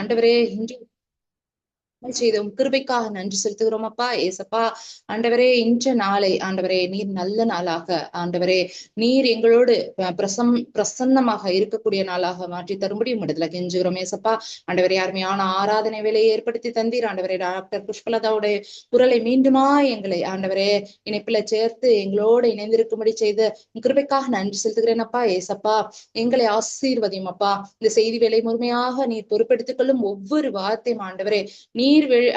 ஆண்டவரே இன்று செய்த உம் கிருபைக்காக நன்றி செலுத்துகிறோம் அப்பா. ஏசப்பா ஆண்டவரே, இன்ற நாளை ஆண்டவரே நீர் நல்ல நாளாக ஆண்டவரே நீர் எங்களோடு பிரசன்னமாக இருக்கக்கூடிய நாளாக மாற்றி தரும்படி இடத்துல கெஞ்சுகிறோம் ஏசப்பா. ஆண்டவரே, அருமையான ஆராதனை வேலையை ஏற்படுத்தி தந்தீர் ஆண்டவரே. டாக்டர் புஷ்பலதாவுடைய குரலை மீண்டுமா எங்களை ஆண்டவரே இணைப்பில சேர்த்து எங்களோடு இணைந்திருக்கும்படி செய்து கிருபைக்காக நன்றி செலுத்துகிறேன் அப்பா. ஏசப்பா, எங்களை ஆசீர்வதியும் அப்பா. இந்த செய்தி வேலை முழுமையாக நீர் பொறுப்பெடுத்துக் கொள்ளும் ஒவ்வொரு வார்த்தையும் ஆண்டவரே நீர்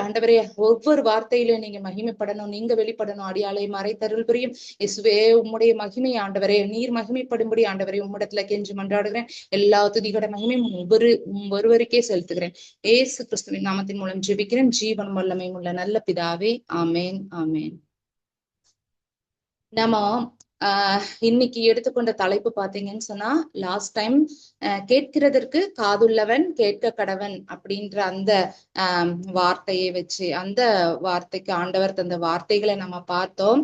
ஆண்டவரே ஒவ்வொரு வார்த்தையிலும் நீங்க மகிமைப்படணும், நீங்க வெளிப்படணும். அடியாளை மறைத்தருள் புரியும் இயேசுவே, உம்முடைய மகிமை ஆண்டவரே நீர் மகிமைப்படும்படி ஆண்டவரே உம்மிடத்துல கெஞ்சி மன்றாடுகிறேன். எல்லா துதிகட மகிமையும் ஒருவருக்கே செலுத்துகிறேன். ஏசு கிறிஸ்துவின் நாமத்தின் மூலம் ஜெபிக்கிறேன். ஜீவன் வல்லமையும் உள்ள நல்ல பிதாவே, ஆமேன் ஆமேன். நம்ம இன்னைக்கு எடுத்துக்கொண்ட தலைப்பு பாத்தீங்கன்னு சொன்னா, லாஸ்ட் டைம் கேட்கிறதற்கு காதுள்ளவன் கேட்க கடவன் அப்படின்ற அந்த வார்த்தையை வச்சு, அந்த வார்த்தைக்கு ஆண்டவர் தந்த வார்த்தைகளை நம்ம பார்த்தோம்.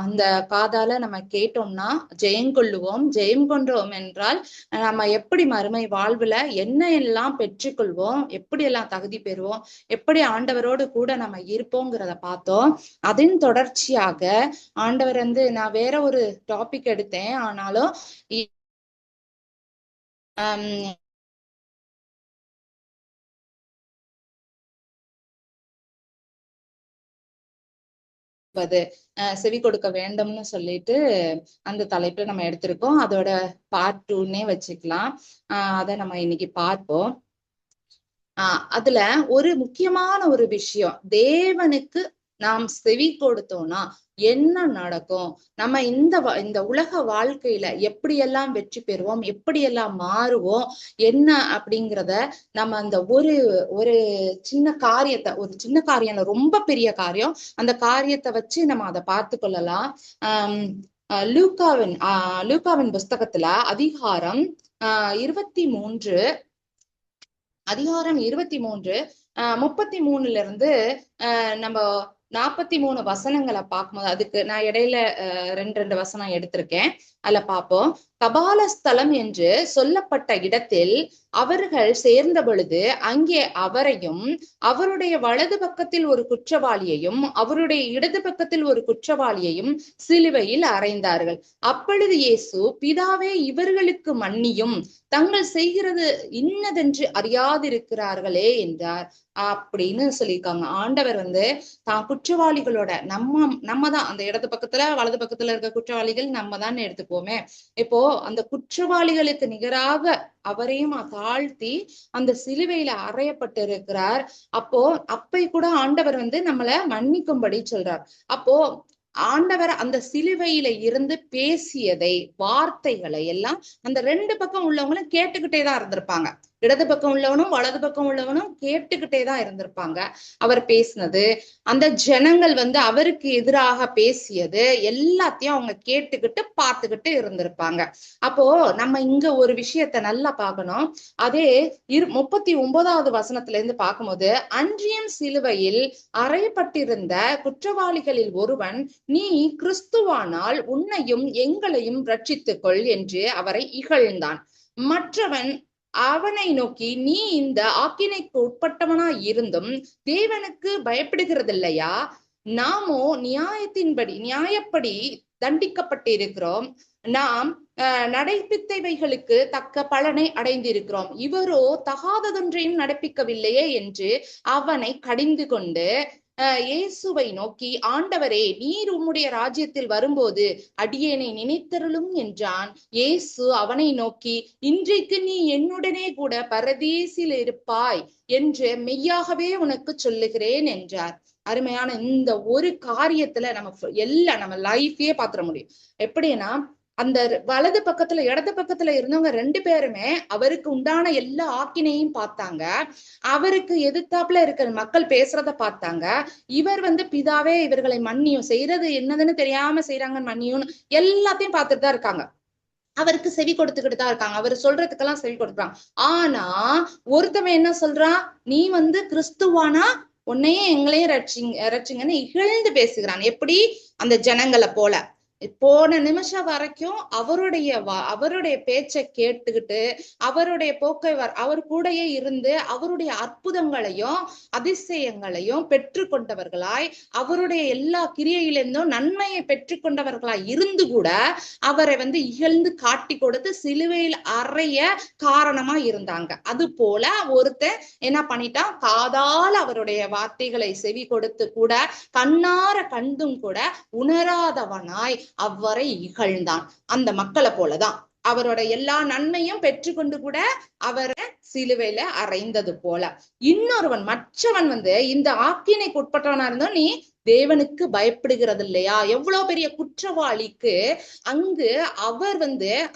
அந்த காதால நம்ம கேட்டோம்னா ஜெயங்கொள்ளுவோம், ஜெயம் கொண்டோம் என்றால் நம்ம எப்படி மறுமை வாழ்வுல என்ன எல்லாம் பெற்றுக்கொள்வோம், எப்படி எல்லாம் தகுதி பெறுவோம், எப்படி ஆண்டவரோடு கூட நம்ம இருப்போங்கிறத பார்த்தோம். அதன் தொடர்ச்சியாக ஆண்டவர் நான் வேற ஒரு டாபிக் எடுத்தேன். ஆனாலும் செவி கொடுக்க வேண்டும்னு சொல்லிட்டு அந்த தலைப்புல நம்ம எடுத்திருக்கோம். அதோட பார்ட் 2ன்னே வச்சுக்கலாம். அதை நம்ம இன்னைக்கு பார்ப்போம். அதுல ஒரு முக்கியமான ஒரு விஷயம், தேவனுக்கு நாம் செவி கொடுத்தோம்னா என்ன நடக்கும், நம்ம இந்த உலக வாழ்க்கையில எப்படியெல்லாம் வெற்றி பெறுவோம், எப்படியெல்லாம் மாறுவோம், என்ன அப்படிங்கிறத நம்ம அந்த ஒரு சின்ன காரியத்தை, ஒரு சின்ன காரியம் ரொம்ப பெரிய காரியம், அந்த காரியத்தை வச்சு நம்ம அதை பார்த்து கொள்ளலாம். லூக்காவின் புஸ்தகத்துல அதிகாரம் 23 33 இருந்து நம்ம 43 வசனங்களை பார்க்கும்போது, அதுக்கு நான் இடையில ரெண்டு வசனம் எடுத்திருக்கேன். அதுல பார்ப்போம். கபால ஸ்தலம் என்று சொல்லப்பட்ட இடத்தில் அவர்கள் சேர்ந்த பொழுது அங்கே அவரையும் அவருடைய வலது பக்கத்தில் ஒரு குற்றவாளியையும் அவருடைய இடது பக்கத்தில் ஒரு குற்றவாளியையும் சிலுவையில் அறைந்தார்கள். அப்பொழுது இயேசு, பிதாவே இவர்களுக்கு மன்னியும், தங்கள் செய்கிறது இன்னதென்று அறியாதிருக்கிறார்களே என்றார் அப்படின்னு சொல்லியிருக்காங்க. ஆண்டவர் தான் குற்றவாளிகளோட நம்ம தான் அந்த இடது பக்கத்துல வலது பக்கத்துல இருக்க குற்றவாளிகள் நம்ம தான் எடுத்துப்போமே. இப்போ அந்த குற்றவாளிகளுக்கு நிகராக அவரையும் தாழ்த்தி அந்த சிலுவையில அறையப்பட்டு இருக்கிறார். அப்ப கூட ஆண்டவர் நம்மள மன்னிக்கும்படி சொல்றார். அப்போ ஆண்டவர் அந்த சிலுவையில இருந்து பேசியதை, வார்த்தைகளை எல்லாம் அந்த ரெண்டு பக்கம் உள்ளவங்களும் கேட்டுக்கிட்டே தான் இருந்திருப்பாங்க. இடது பக்கம் உள்ளவனும் வலது பக்கம் உள்ளவனும் கேட்டுக்கிட்டே தான் இருந்திருப்பாங்க. அவர் பேசினது, அந்த ஜனங்கள் அவருக்கு எதிராக பேசியது எல்லாத்தையும் அவங்க கேட்டுக்கிட்டு பார்த்துக்கிட்டு இருந்திருப்பாங்க. அப்போ நம்ம இங்க ஒரு விஷயத்த நல்லா பார்க்கணும். அதே 39வது வசனத்துல இருந்து பார்க்கும்போது, அன்றியும் சிலுவையில் அறையப்பட்டிருந்த குற்றவாளிகளில் ஒருவன், நீ கிறிஸ்துவானால் உன்னையும் எங்களையும் ரட்சித்துக்கொள் என்று அவரை இகழ்ந்தான். மற்றவன் அவனை நோக்கி, நீ இந்த ஆக்கினைக்கு உட்பட்டவனாய் இருந்தும் தேவனுக்கு பயப்படுகிறதில்லையா? நாமோ நியாயப்படி தண்டிக்கப்பட்டிருக்கிறோம். நாம் நடைப்பித்தவைகளுக்கு தக்க பலனை அடைந்திருக்கிறோம். இவரோ தகாததொன்றையும் நடப்பிக்கவில்லையே என்று அவனை கடிந்து கொண்டு இயேசுவை நோக்கி, ஆண்டவரே, நீர் உம்முடைய ராஜ்யத்தில் வரும்போது அடியேனை நினைத்தருளும் என்றான். இயேசு அவனை நோக்கி, இன்றைக்கு நீ என்னுடனே கூட பரதீசில் இருப்பாய் என்று மெய்யாகவே உனக்கு சொல்லுகிறேன் என்றார். அருமையான இந்த ஒரு காரியத்துல நம்ம லைஃபையே பாத்துற முடியும். எப்படின்னா, அந்த வலது பக்கத்துல இடது பக்கத்துல இருந்தவங்க ரெண்டு பேருமே அவருக்கு உண்டான எல்லா ஆக்கினையும் பார்த்தாங்க. அவருக்கு எதிர்த்தாப்புல இருக்கிற மக்கள் பேசுறத பார்த்தாங்க. இவர் பிதாவே இவர்களை மன்னியும், செய்யறது என்னதுன்னு தெரியாம செய்யறாங்கன்னு மன்னியும், எல்லாத்தையும் பார்த்துட்டு தான் இருக்காங்க. அவருக்கு செவி கொடுத்துக்கிட்டு தான் இருக்காங்க. அவர் சொல்றதுக்கெல்லாம் செவி கொடுக்குறாங்க. ஆனா ஒருத்தவன் என்ன சொல்றான், நீ கிறிஸ்துவானா உன்னையே எங்களையும் ரட்சிங்கன்னு இகழ்ந்து பேசுகிறான். எப்படி? அந்த ஜனங்களை போல போன நிமிஷம் வரைக்கும் அவருடைய பேச்சை கேட்டுக்கிட்டு அவருடைய போக்கை அவர் கூடயே இருந்து அவருடைய அற்புதங்களையும் அதிசயங்களையும் பெற்றுக்கொண்டவர்களாய் அவருடைய எல்லா கிரியையிலிருந்தும் நன்மையை பெற்றுக்கொண்டவர்களாய் இருந்து கூட அவரை இகழ்ந்து காட்டி கொடுத்து சிலுவையில் அறைய காரணமா இருந்தாங்க. அது போல ஒருத்தன் என்ன பண்ணிட்டான், காதால அவருடைய வார்த்தைகளை செவி கொடுத்து கூட கண்ணார கண்டும் கூட உணராதவனாய் அவரை இகழ்ந்தான். அந்த மக்களை போலதான் அவரோட எல்லா நன்மையும் பெற்றுக்கொண்டு கூட அவரை சிலுவையில அறைந்தது போல இன்னொருவன் மற்றவன் இந்த ஆக்கினைக்கு உட்பட்டவனா இருந்தோம், நீ தேவனுக்கு பயப்படுகிறது இல்லையா? எவ்வளவு பெரிய குற்றவாளிக்கு அங்கு அவர்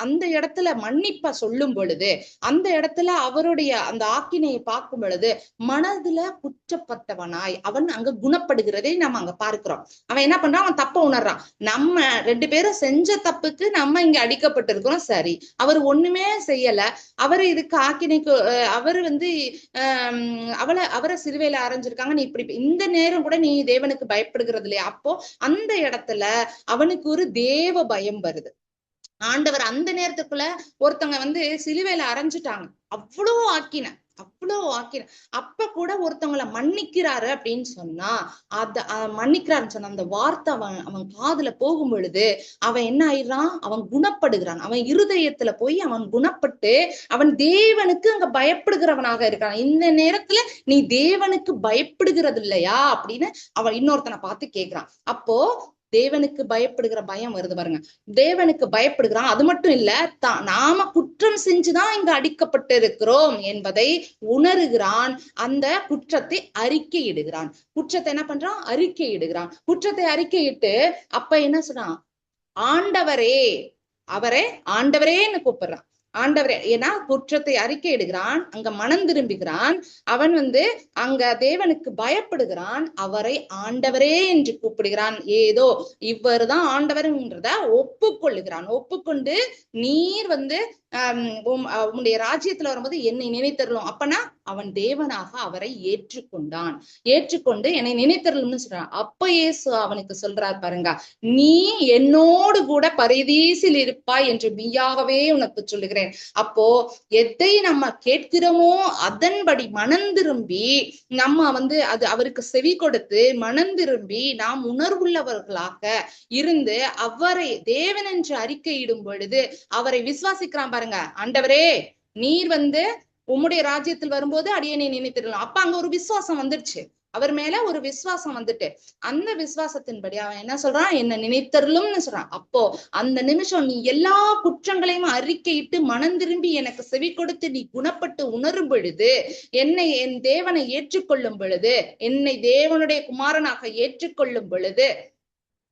அந்த இடத்துல மன்னிப்ப சொல்லும் பொழுது, அந்த இடத்துல அவருடைய அந்த ஆக்கினையை பார்க்கும் பொழுது மனதுல குற்றப்பட்டவனாய் அவன் அங்க குணப்படுகிறதை நம்ம அங்க பார்க்கிறோம். அவன் என்ன பண்றான், அவன் தப்ப உணர்றான். நம்ம 2 பேரும் செஞ்ச தப்புக்கு நம்ம இங்க அடிக்கப்பட்டிருக்கிறோம், சரி, அவர் ஒண்ணுமே செய்யல, அவரு இதுக்கு ஆக்கினைக்கு அவரு அவரை சிலுவையில அரைஞ்சிருக்காங்க, நீ இப்படி இந்த நேரம் கூட நீ தேவனுக்கு பயப்படுகிறது இல்லையா? அப்போ அந்த இடத்துல அவனுக்கு ஒரு தேவ பயம் வருது. ஆண்டவர் அந்த நேரத்துக்குள்ள ஒருத்தவங்க சிலுவையில அரைஞ்சிட்டாங்க, அவ்வளோ ஆக்கின அப்ப கூட ஒருத்தவங்களை மன்னிக்கிறாரு அப்படின்னு சொன்னா மன்னிக்கிறாருன்னு சொன்ன அந்த வார்த்தை அவன் காதுல போகும் பொழுது அவன் என்ன ஆயிடுறான், அவன் குணப்படுகிறான். அவன் இருதயத்துல போய் அவன் குணப்பட்டு அவன் தேவனுக்கு அங்க பயப்படுகிறவனாக இருக்கான். இந்த நேரத்துல நீ தேவனுக்கு பயப்படுகிறது இல்லையா அப்படின்னு அவன் இன்னொருத்தனை பார்த்து கேட்கிறான். அப்போ தேவனுக்கு பயப்படுகிற பயம் வருது பாருங்க. தேவனுக்கு பயப்படுகிறான். அது மட்டும் இல்ல, நாம குற்றம் செஞ்சுதான் இங்க அடிக்கப்பட்டு இருக்கிறோம் என்பதை உணர்கிறான். அந்த குற்றத்தை அறிக்கையிடுகிறான். குற்றத்தை என்ன பண்றான், அறிக்கையிடுகிறான். குற்றத்தை அறிக்கையிட்டு அப்ப என்ன சொல்றான், ஆண்டவரே, அவரே ஆண்டவரேன்னு கூப்பிடுறான். ஆண்டவரே, ஏன்னா குற்றத்தை அறிக்கையிடுகிறான், அங்க மனம் திரும்புகிறான். அவன் அங்க தேவனுக்கு பயப்படுகிறான், அவரை ஆண்டவரே என்று கூப்பிடுகிறான். ஏதோ இவருதான் ஆண்டவர்ன்றத ஒப்புக்கொள்ளுகிறான். ஒப்புக்கொண்டு நீர் உன்னுடைய ராஜ்யத்துல வரும்போது என்னை நினைத்தரலும். அப்பனா அவன் தேவனாக அவரை ஏற்றுக்கொண்டான். ஏற்றுக்கொண்டு என்னை நினைத்தரலும்னு சொல்றான். அப்ப இயேசு அவனுக்கு சொல்றார் பாருங்க, நீ என்னோடு கூட பரதீசில் இருப்பாய் என்று மெய்யாகவே உனக்கு சொல்லுகிறேன். அப்போ எதை நம்ம கேட்கிறோமோ அதன்படி மனம் திரும்பி நம்ம அது அவருக்கு செவி கொடுத்து மனம் திரும்பி நாம் உணர்வுள்ளவர்களாக இருந்து அவரை தேவன் என்று அறிக்கையிடும் பொழுது அவரை விசுவாசிக்கிறான் பாருங்க. ஆண்டவரே, நீர் உம்முடைய ராஜ்யத்தில் வரும்போது அடியனை நினைத்திடலாம். அப்ப அங்க ஒரு விசுவாசம் வந்துடுச்சு, அவர் மேல ஒரு விசுவாசம் வந்துட்டு அந்த விசுவாசத்தின்படி அவன் என்ன சொல்றான், என்ன நினைத்தருளும்னு சொல்றான். அப்போ அந்த நிமிஷம் நீ எல்லா குற்றங்களையும் அறிக்கையிட்டு மனம் திரும்பி எனக்கு செவி கொடுத்து நீ குணப்பட்டு உணரும் பொழுது, என்னை என் தேவனை ஏற்றுக்கொள்ளும் பொழுது, என்னை தேவனுடைய குமாரனாக ஏற்றுக்கொள்ளும் பொழுது,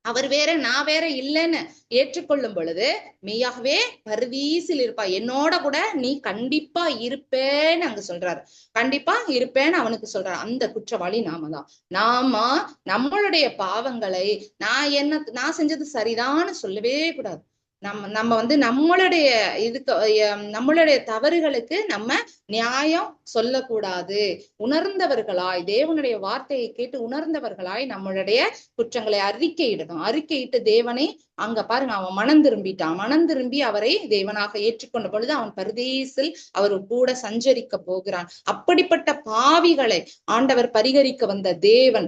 அவர் வேற நான் வேற இல்லைன்னு ஏற்றுக்கொள்ளும் பொழுது மெய்யாகவே பரதீசில் இருப்பா, என்னோட கூட நீ கண்டிப்பா இருப்பேன்னு அங்க சொல்றாரு. கண்டிப்பா இருப்பேன்னு அவனுக்கு சொல்றாரு. அந்த குற்றவாளி நாம தான். நம்மளுடைய பாவங்களை நான் செஞ்சது சரிதான்னு சொல்லவே கூடாது. நம்ம நம்மளுடைய நம்மளுடைய தவறுகளுக்கு நம்ம நியாயம் சொல்லக்கூடாது. உணர்ந்தவர்களாய், தேவனுடைய வார்த்தையை கேட்டு உணர்ந்தவர்களாய் நம்மளுடைய குற்றங்களை அறிக்கையிடணும். அறிக்கையிட்டு தேவனை அங்க பாருங்க, அவன் மனம் திரும்பிட்டான். மனம் திரும்பி அவரை தேவனாக ஏற்றுக்கொண்ட பொழுது அவன் பரதீசில் அவர் கூட சஞ்சரிக்க போகிறான். அப்படிப்பட்ட பாவிகளை ஆண்டவர் பரிகரிக்க வந்த தேவன்.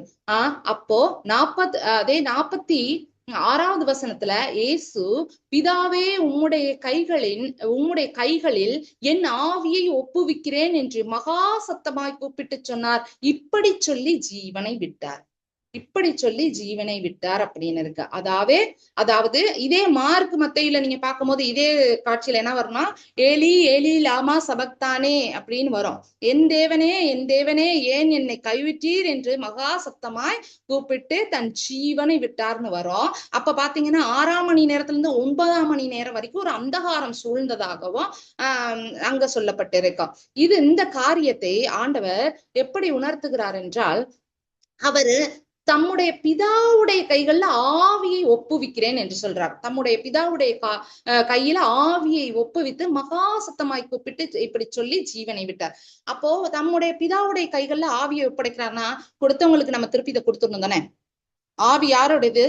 அப்போ 46வது வசனத்துல இயேசு, பிதாவே உம்முடைய கைகளில் என் ஆவியை ஒப்புவிக்கிறேன் என்று மகா சத்தமாய் கூப்பிட்டு சொன்னார். இப்படி சொல்லி ஜீவனை விட்டார் அப்படின்னு இருக்கு. அதாவது இதே மார்க் மத்தையில நீங்க பார்க்கும்போது இதே காட்சியில என்ன வரும்னா, ஏலி ஏலி லாமா சபக்தானே அப்படின்னு வரும். என் தேவனே ஏன் என்னை கைவிட்டீர் என்று மகா சத்தமாய் கூப்பிட்டு தன் ஜீவனை விட்டார்னு வரும். அப்ப பாத்தீங்கன்னா 6ஆம் மணி நேரத்துல இருந்து 9ஆம் மணி நேரம் வரைக்கும் ஒரு அந்தகாரம் சூழ்ந்ததாகவும் அங்க சொல்லப்பட்டிருக்கும். இந்த காரியத்தை ஆண்டவர் எப்படி உணர்த்துகிறார் என்றால், அவரு தம்முடைய பிதாவுடைய கைகள்ல ஆவியை ஒப்புவிக்கிறேன் என்று சொல்றார். தம்முடைய பிதாவுடைய கையில ஆவியை ஒப்புவித்து மகா சத்தமாய் கூப்பிட்டு இப்படி சொல்லி ஜீவனை விட்டார். அப்போ தம்முடைய பிதாவுடைய கைகள்ல ஆவியை ஒப்படைக்கிறார்னா, கொடுத்தவங்களுக்கு நம்ம திருப்பி இதை கொடுத்துடணும் தானே. ஆவி யாரோடது?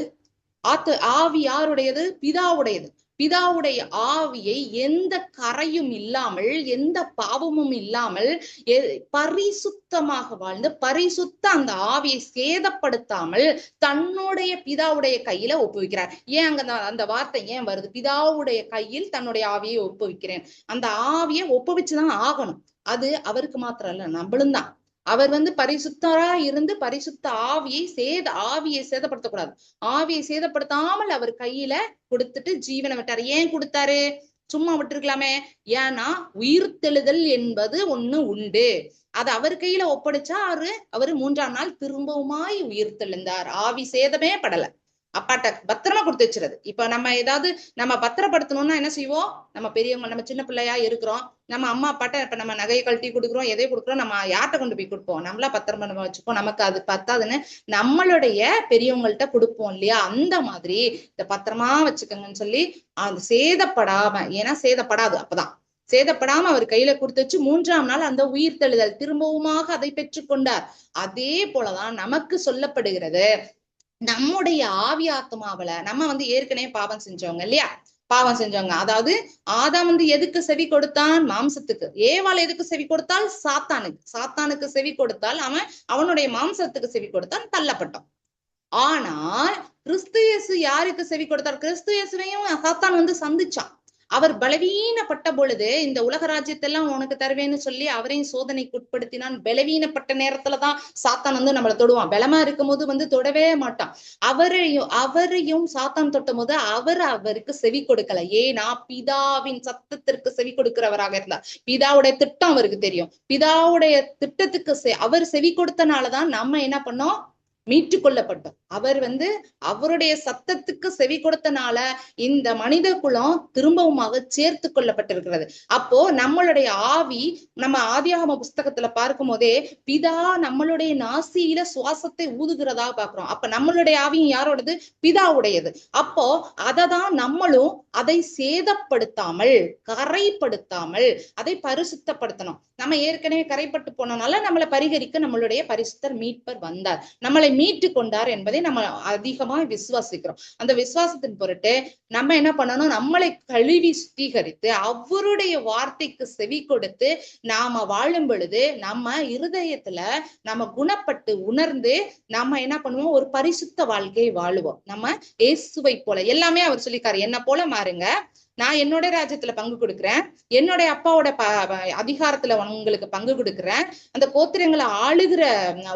ஆவி யாருடையது? பிதாவுடையது. பிதாவுடைய ஆவியை எந்த கரையும் இல்லாமல், எந்த பாவமும் இல்லாமல் பரிசுத்தமாக வாழ்ந்து, பரிசுத்த அந்த ஆவியை சேதப்படுத்தாமல் தன்னுடைய பிதாவுடைய கையில ஒப்புவிக்கிறார். ஏன் அங்க அந்த வார்த்தை ஏன் வருது? பிதாவுடைய கையில் தன்னுடைய ஆவியை ஒப்புவிக்கிறேன். அந்த ஆவியை ஒப்புவிச்சுதான் ஆகணும். அது அவருக்கு மாத்திரம் இல்ல, நம்மளும் தான். அவர் பரிசுத்தரா இருந்து பரிசுத்த ஆவியை சேதப்படுத்தக்கூடாது. ஆவியை சேதப்படுத்தாமல் அவர் கையில கொடுத்துட்டு ஜீவனை விட்டாரு. ஏன் கொடுத்தாரு? சும்மா விட்டுருக்கலாமே. ஏன்னா உயிர்த்தெழுதல் என்பது ஒண்ணு உண்டு. அது அவர் கையில ஒப்படைச்சா அவரு 3ஆம் நாள் திரும்பவுமாய் உயிர்த்தெழுந்தார். ஆவி சேதமே படல. அப்பாட்ட பத்திரமா கொடுத்து வச்சுறது. இப்ப நம்ம ஏதாவது நம்ம பத்திரப்படுத்தணும்னா என்ன செய்வோம்? நம்ம பெரியவங்க, நம்ம சின்ன பிள்ளையா இருக்கிறோம், நம்ம அம்மா அப்பாட்ட இப்ப நம்ம நகையை கழட்டி கொடுக்குறோம், எதை கொடுக்குறோம், நம்ம யார்கிட்ட கொண்டு போய் கொடுப்போம்? நம்மளா பத்திரமா வச்சுப்போம். நமக்கு அது பத்தாதுன்னு நம்மளுடைய பெரியவங்கள்ட்ட கொடுப்போம் இல்லையா? அந்த மாதிரி இந்த பத்திரமா வச்சுக்கோங்கன்னு சொல்லி அந்த சேதப்படாம, ஏன்னா சேதப்படாது, அப்பதான் சேதப்படாம அவர் கையில கொடுத்து வச்சு 3ஆம் நாள் அந்த உயிர்த்தெழுதல் திரும்பவுமாக அதை பெற்றுக்கொண்டார். அதே போலதான் நமக்கு சொல்லப்படுகிறது. நம்முடைய ஆவி ஆத்மாவில நம்ம ஏற்கனவே பாவம் செஞ்சவங்க இல்லையா? பாவம் செஞ்சவங்க. அதாவது ஆதாம் எதுக்கு செவி கொடுத்தான்? மாம்சத்துக்கு. ஏவாள் எதுக்கு செவி கொடுத்தால்? சாத்தானுக்கு. சாத்தானுக்கு செவி கொடுத்தால் அவனுடைய மாம்சத்துக்கு செவி கொடுத்தான், தள்ளப்பட்டான். ஆனால் கிறிஸ்து இயேசு யாருக்கு செவி கொடுத்தார்? கிறிஸ்து இயேசுவையும் சாத்தான் சந்திச்சான். அவர் பலவீனப்பட்ட பொழுது இந்த உலக ராஜ்யத்தை எல்லாம் உனக்கு தருவேன்னு சொல்லி அவரையும் சோதனைக்கு உட்படுத்தினான். பலவீனப்பட்ட நேரத்துலதான் சாத்தான் நம்மளை தொடுவான். பலமா இருக்கும் போது தொடவே மாட்டான். அவரையும் சாத்தான் தொட்டும் போது அவருக்கு செவி கொடுக்கல. ஏன்னா பிதாவின் சத்தத்திற்கு செவி கொடுக்கிறவராக இருந்தார். பிதாவுடைய திட்டம் அவருக்கு தெரியும். பிதாவுடைய திட்டத்துக்கு அவர் செவி கொடுத்தனாலதான் நம்ம என்ன பண்ணோம்? மீட்டு கொள்ளப்பட்டோம். அவர் அவருடைய சத்தத்துக்கு செவி கொடுத்தனால இந்த மனித குலம் திரும்பவுமாக சேர்த்து கொள்ளப்பட்டிருக்கிறது. அப்போ நம்மளுடைய ஆவி, நம்ம ஆதியாகம புஸ்தகத்துல பார்க்கும் போதே பிதா நம்மளுடைய நாசியில சுவாசத்தை ஊதுகிறதா பாக்குறோம். அப்ப நம்மளுடைய ஆவியும் யாரோடது? பிதாவுடையது. அப்போ அததான் நம்மளும் அதை சேதப்படுத்தாமல், கரைப்படுத்தாமல் அதை பரிசுத்தப்படுத்தணும். நம்ம ஏற்கனவே கரைப்பட்டு போனனால நம்மளை பரிகரிக்க நம்மளுடைய பரிசுத்தர் மீட்பர் வந்தார், நம்மளை மீட்டு கொண்டார் என்பதை நம்ம அதிகமா விசுவாசிக்கிறோம். அந்த விசுவாசத்தின் பொருட்டு நம்ம என்ன பண்ணணும்? நம்மளை கழுவி சுத்திகரித்து அவருடைய வார்த்தைக்கு செவி கொடுத்து நாம வாழும் பொழுது நம்ம இருதயத்துல நம்ம குணப்பட்டு உணர்ந்து நம்ம என்ன பண்ணுவோம்? ஒரு பரிசுத்த வாழ்க்கையை வாழுவோம். நம்ம இயேசுவை போல எல்லாமே அவர் சொல்லிக்காரு, என்ன போல மாறுங்க, நான் என்னோட ராஜ்யத்துல பங்கு கொடுக்குறேன், என்னுடைய அப்பாவோட அதிகாரத்துல உங்களுக்கு பங்கு கொடுக்குறேன், அந்த கோத்திரங்களை ஆளுகிற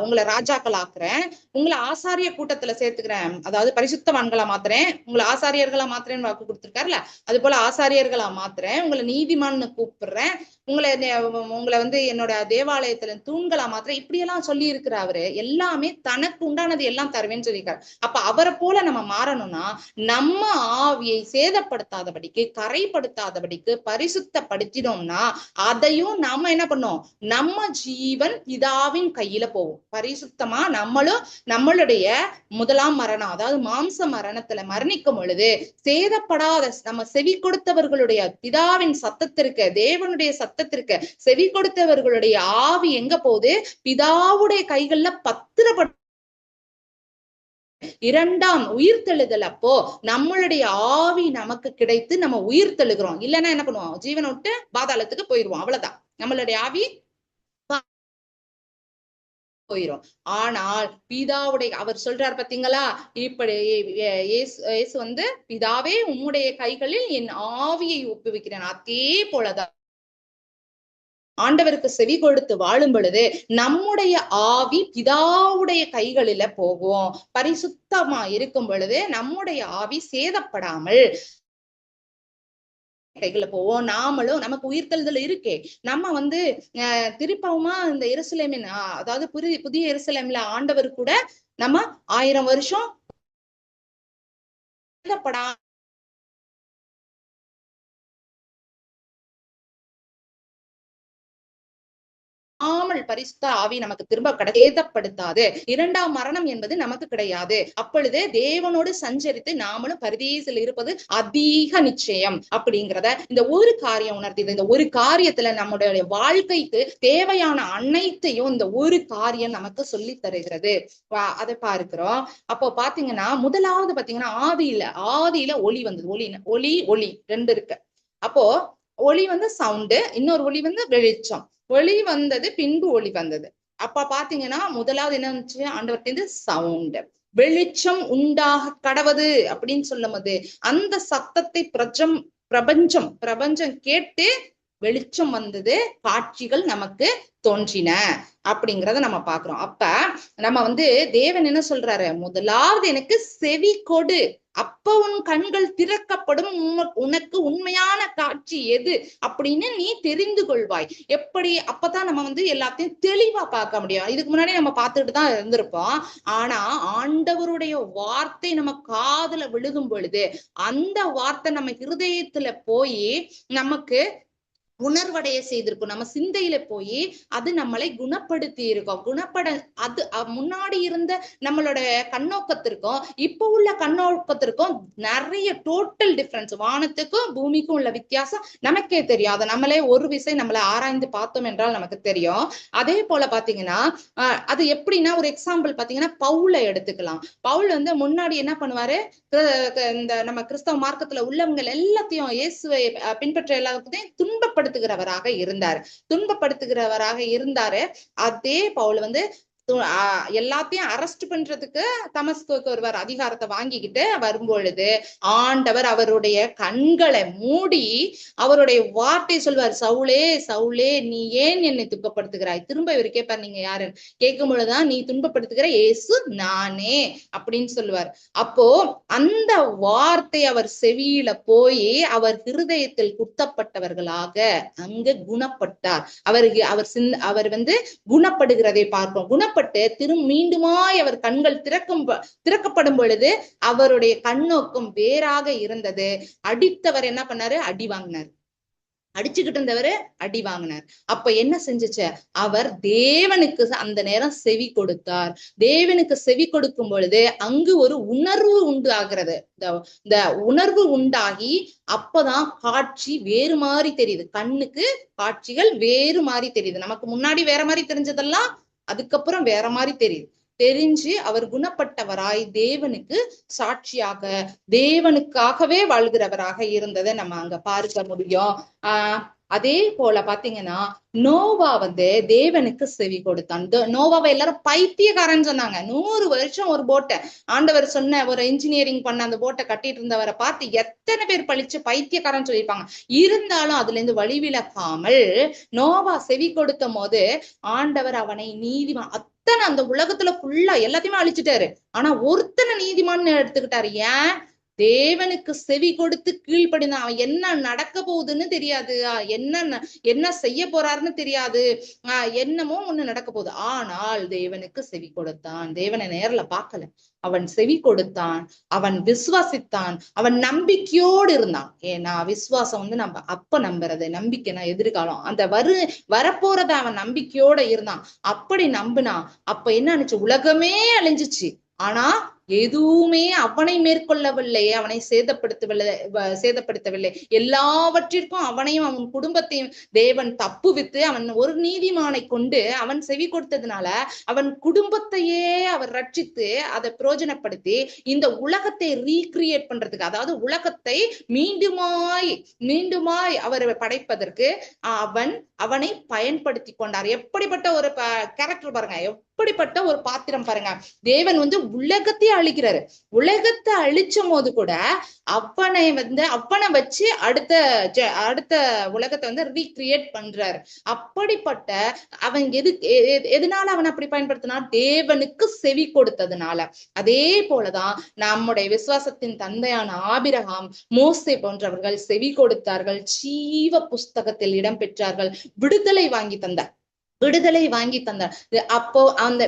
உங்களை ராஜாக்கள் ஆக்குறேன், உங்களை ஆசாரிய கூட்டத்துல சேர்த்துக்கிறேன், அதாவது பரிசுத்தவான்களா மாத்துறேன், உங்களை ஆசாரியர்களா மாத்துறேன்னு வாக்கு கொடுத்துருக்காருல்ல, அது போல ஆசாரியர்களா மாத்துறேன், உங்களை நீதிமான்னு கூப்பிடுறேன், உங்களை என்னோட தேவாலயத்துல தூண்களா மாத்துறேன், இப்படி எல்லாம் சொல்லி இருக்கிற அவரு எல்லாமே தனக்கு உண்டானது எல்லாம் தருவேன்னு சொல்லியிருக்காரு. அப்ப அவரை போல நம்ம மாறணும்னா நம்ம ஆவியை சேதப்படுத்தாதபடிக்கு, கரைப்படுத்தாதபடிக்கு பரிசுத்தப்படுத்தினோம்னா அதையும் நாம என்ன பண்ணோம்? நம்ம ஜீவன் பிதாவின் கையில போவோம். பரிசுத்தமா நம்மளும் நம்மளுடைய முதலாம் மரணம், அதாவது மாம்ச மரணத்துல மரணிக்கும் பொழுது சேதப்படாத நம்ம செவி கொடுத்தவர்களுடைய பிதாவின் சத்தத்திற்கு, தேவனுடைய சத்தத்திற்கு செவி கொடுத்தவர்களுடைய ஆவி எங்க போகுது? பிதாவுடைய கைகள்ல பத்திரப்பட்டு இரண்டாம் உயிர்த்தெழுதல். அப்போ நம்மளுடைய ஆவி நமக்கு கிடைத்து நம்ம உயிர்த்தெழுகிறோம். இல்லைன்னா என்ன பண்ணுவோம்? ஜீவனை விட்டு பாதாளத்துக்கு போயிருவோம். அவ்வளவுதான், நம்மளுடைய ஆவி போயிரும். ஆனால் பிதாவுடைய அவர் சொல்றார் பாத்தீங்களா, இப்படி இயேசு பிதாவே உம்முடைய கைகளில் என் ஆவியை ஒப்புவிக்கிறேன். அதே போலதான் ஆண்டவருக்கு செவி கொடுத்து வாழும் பொழுது நம்முடைய ஆவி பிதாவுடைய கைகளில போகும். பரிசுத்தமா இருக்கும் பொழுது நம்முடைய ஆவி சேதப்படாமல் கைகளை போவோம். நாமளும் நமக்கு உயிர்த்தெழுதல் இருக்கே, நம்ம திருப்பவுமா இந்த எருசலேமின் அதாவது புதிய எருசலேம்ல ஆண்டவர் கூட நம்ம 1000 வருஷம் ஆமல் பரிசுத்த ஆவி நமக்கு திரும்ப சேதப்படுத்தாது. இரண்டாம் மரணம் என்பது நமக்கு கிடையாது. அப்பொழுது தேவனோடு சஞ்சரித்து நாமளும் பரதீசில் இருப்பது அதிக நிச்சயம் அப்படிங்கிறத இந்த ஒரு காரியம் உணர்த்தியது. இந்த ஒரு காரியத்துல நம்முடைய வாழ்க்கைக்கு தேவையான அனைத்தையும் இந்த ஒரு காரியம் நமக்கு சொல்லி தருகிறது. அதை பார்க்கிறோம். அப்போ பாத்தீங்கன்னா முதலாவது பாத்தீங்கன்னா ஆதியில ஒளி வந்தது. ஒளி ஒளி ரெண்டு இருக்கு. அப்போ ஒளி வந்து சவுண்டு, இன்னொரு ஒளி வந்து வெளிச்சம். ஒளி வந்தது, பின்பு ஒளி வந்தது. அப்ப பாத்தீங்கன்னா முதலாவது என்ன வந்துச்சு? ஆண்டவர்கிட்ட சவுண்ட், வெளிச்சம் உண்டாக கடவது அப்படின்னு சொல்லும் போது அந்த சத்தத்தை பிரபஞ்சம் கேட்டு வெளிச்சம் வந்தது, காட்சிகள் நமக்கு தோன்றின அப்படிங்கிறத நம்ம பாக்குறோம். அப்ப நம்ம வந்து தேவன் என்ன சொல்றாரு? முதலாவது எனக்கு செவி கொடு, அப்ப உன் கண்கள் திறக்கப்படும், உனக்கு உண்மையான காட்சி எது அப்படின்னு நீ தெரிந்து கொள்வாய். எப்படி? அப்பதான் நம்ம வந்து எல்லாத்தையும் தெளிவா பார்க்க முடியும். இதுக்கு முன்னாடி நம்ம பார்த்துட்டு தான் இருந்திருப்போம். ஆனா ஆண்டவருடைய வார்த்தை நம்ம காதுல விழுகும் பொழுது அந்த வார்த்தை நம்ம இருதயத்துல போய் நமக்கு உணர்வடைய செய்திருக்கும். நம்ம சிந்தையில போய் அது நம்மளை குணப்படுத்தி இருக்கும். அது முன்னாடி இருந்த நம்மளோட கண்ணோக்கத்திற்கும் இப்ப உள்ள கண்ணோக்கத்திற்கும் நிறைய டோட்டல் டிஃபரன்ஸ். வானத்துக்கும் பூமிக்கும் உள்ள வித்தியாசம் நமக்கே தெரியும். அதை நம்மளே ஒரு விசை நம்மளை ஆராய்ந்து பார்த்தோம் என்றால் நமக்கு தெரியும். அதே போல பாத்தீங்கன்னா அது எப்படின்னா, ஒரு எக்ஸாம்பிள் பாத்தீங்கன்னா பவுலை எடுத்துக்கலாம். பவுல் வந்து முன்னாடி என்ன பண்ணுவாரு? இந்த நம்ம கிறிஸ்தவ மார்க்கத்துல உள்ளவங்க எல்லாத்தையும், இயேசுவை பின்பற்ற எல்லாத்தையும் துன்பப்படுத்துகிறவராக இருந்தாரு. அதே பவுல் வந்து எல்லாத்தையும் அரெஸ்ட் பண்றதுக்கு தமஸ்குக்கு ஒருவர் அதிகாரத்தை வாங்கிக்கிட்டு வரும்பொழுது ஆண்டவர் அவருடைய கண்களை மூடி அவருடைய வார்த்தை சொல்வார், சவுளே சவுளே நீ ஏன் என்னை துன்பப்படுத்துகிறாய்? திரும்ப இவர் கேட்பார், நீங்க யாருன்னு கேட்கும் பொழுதுதான், நீ துன்பப்படுத்துகிற இயேசு நானே அப்படின்னு சொல்லுவார். அப்போ அந்த வார்த்தை அவர் செவியில போய் அவர் இருதயத்தில் குத்தப்பட்டவர்களாக அங்க குணப்பட்டார். அவர் வந்து குணப்படுகிறதை பார்ப்போம். குணப்பட்டு மீண்டுமாய் அவர் கண்கள் திறக்கப்படும் பொழுது அவருடைய கண்ணோக்கம் வேறாக இருந்தது. அடித்தவர் என்ன பண்ணாரு? அடி வாங்கினார். அடிச்சுக்கிட்டு இருந்தவரு அடி வாங்கினார். அப்ப என்ன செஞ்சுச்சு? அவர் தேவனுக்கு அந்த நேரம் செவி கொடுத்தார். தேவனுக்கு செவி கொடுக்கும் பொழுது அங்கு ஒரு உணர்வு உண்டு ஆகிறது. இந்த உணர்வு உண்டாகி அப்பதான் காட்சி வேறு மாதிரி தெரியுது. கண்ணுக்கு காட்சிகள் வேறு மாதிரி தெரியுது. நமக்கு முன்னாடி வேற மாதிரி தெரிஞ்சதெல்லாம் அதுக்கப்புறம் வேற மாதிரி தெரிஞ்சு அவர் குணப்பட்டவராய் தேவனுக்கு சாட்சியாக தேவனுக்காகவே வாழ்கிறவராக இருந்ததை நம்ம அங்க பார்க்க முடியும். அதே போல பாத்தீங்கன்னா நோவா வந்து தேவனுக்கு செவி கொடுத்தான். நோவாவை எல்லாரும் பைத்தியக்காரன்னு சொன்னாங்க. 100 வருஷம் ஒரு போட்டை, ஆண்டவர் சொன்ன ஒரு இன்ஜினியரிங் பண்ண அந்த போட்டை கட்டிட்டு இருந்தவரை பார்த்து எத்தனை பேர் பழிச்சு பைத்தியக்காரன்னு சொல்லியிருப்பாங்க. இருந்தாலும் அதுல இருந்து வழிவிலக்காமல் நோவா செவி கொடுத்த போது ஆண்டவர் அவனை நீதிமான், அத்தனை அந்த உலகத்துல ஃபுல்லா எல்லாத்தையுமே அழிச்சுட்டாரு. ஆனா ஒருத்தனை நீதிமான்னு எடுத்துக்கிட்டாரு. ஏன்? தேவனுக்கு செவி கொடுத்து கீழ்ப்படிந்தான். அவன் என்ன நடக்க போகுதுன்னு தெரியாது, என்ன செய்ய போறாருன்னு தெரியாது, என்னமோ ஒண்ணு நடக்க போகுது. ஆனால் தேவனுக்கு செவி கொடுத்தான். தேவனை நேர்ல பார்க்கல, அவன் செவி கொடுத்தான், அவன் விசுவாசித்தான், அவன் நம்பிக்கையோடு இருந்தான். ஏன்னா விசுவாசம் வந்து நம்ம அப்ப நம்புறது, நம்பிக்கைனா எதிர்காலம், அந்த வரப்போறத அவன் நம்பிக்கையோட இருந்தான். அப்படி நம்பினான். அப்ப என்ன ஆனிச்சு? உலகமே அழிஞ்சிச்சு. ஆனா எதுவுமே அவனை மேற்கொள்ளவில்லை, அவனை சேதப்படுத்தவில்லை. எல்லாவற்றிற்கும் அவனையும் அவன் குடும்பத்தையும் தேவன் தப்புவித்து அவன் ஒரு நீதிமானை கொண்டு அவன் செவி கொடுத்ததுனால அவன் குடும்பத்தையே அவர் ரட்சித்து அதை பிரயோஜனப்படுத்தி இந்த உலகத்தை ரீக்ரியேட் பண்றதுக்கு, அதாவது உலகத்தை மீண்டுமாய் அவர் படைப்பதற்கு அவனை பயன்படுத்தி கொண்டார். எப்படிப்பட்ட ஒரு கேரக்டர் பாருங்க, எப்படிப்பட்ட ஒரு பாத்திரம் பாருங்க. தேவன் வந்து உலகத்தையே அழிக்கிறாரு. உலகத்தை அழிச்சும் போது கூட அவனை வச்சு அடுத்த உலகத்தை வந்து ரீக்ரியேட் பண்றாரு. அப்படிப்பட்ட அவன் எதனால அவன் அப்படி பயன்படுத்தினா? தேவனுக்கு செவி கொடுத்ததுனால. அதே போலதான் நம்முடைய விசுவாசத்தின் தந்தையான ஆபிரகாம், மோசே போன்றவர்கள் செவி கொடுத்தார்கள், ஜீவ புஸ்தகத்தில் இடம் பெற்றார்கள், விடுதலை வாங்கி தந்தார். அப்போ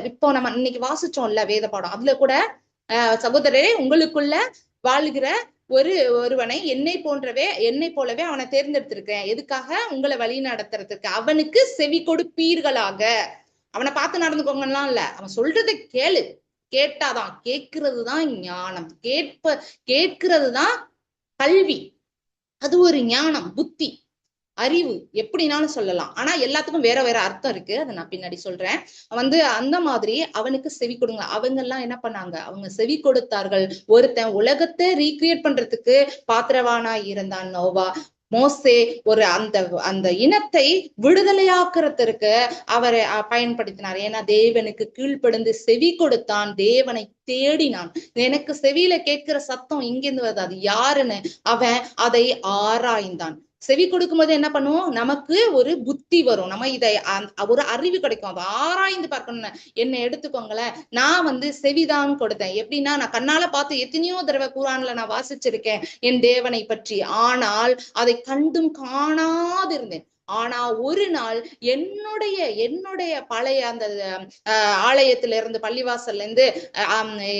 இப்போ நம்ம இன்னைக்கு வாசிச்சோம்ல வேத பாடம், அதுல கூட சகோதரரே உங்களுக்குள்ள வாழ்கிற ஒருவனை என்னை போலவே அவனை தேர்ந்தெடுத்திருக்கேன். எதுக்காக? உங்களை வழி நடத்துறதுக்கு. அவனுக்கு செவி கொடுப்பீர்களாக. அவனை பார்த்து நடந்துக்கோங்கலாம் இல்ல, அவன் சொல்றதை கேளு. கேட்டாதான், கேட்கறதுதான் ஞானம். கேட்கறதுதான் கல்வி. அது ஒரு ஞானம், புத்தி, அறிவு, எப்படினாலும் சொல்லலாம். ஆனா எல்லாத்துக்கும் வேற வேற அர்த்தம் இருக்கு, அதை நான் பின்னாடி சொல்றேன். அந்த மாதிரி அவனுக்கு செவி கொடுங்க. அவங்க எல்லாம் என்ன பண்ணாங்க? அவங்க செவி கொடுத்தார்கள். ஒருத்தன் உலகத்தை ரீக்ரியேட் பண்றதுக்கு பாத்திரவானா இருந்தான் நோவா. மோசே அந்த இனத்தை விடுதலையாக்குறதுக்கு அவரை பயன்படுத்தினார். ஏன்னா தேவனுக்கு கீழ்ப்படிந்து செவி கொடுத்தான், தேவனை தேடினான். எனக்கு செவியில கேட்கிற சத்தம் இங்கிருந்து வருது, அது யாருன்னு அவன் அதை ஆராய்ந்தான். செவி கொடுக்கும்போது என்ன பண்ணுவோம்? நமக்கு ஒரு புத்தி வரும், நம்ம இதை ஒரு அறிவு கிடைக்கும். அதை ஆராய்ந்து பார்க்கணும். என்னை எடுத்துக்கோங்களேன், நான் செவிதான் கொடுத்தேன். எப்படின்னா, நான் கண்ணால பார்த்து எத்தனையோ தடவை குர்ஆன்ல நான் வாசிச்சிருக்கேன் என் தேவனை பற்றி. ஆனால் அதை கண்டும் காணாது இருந்தேன். ஆனா ஒரு நாள் என்னுடைய பழைய அந்த ஆலயத்துல இருந்து, பள்ளிவாசல்ல இருந்து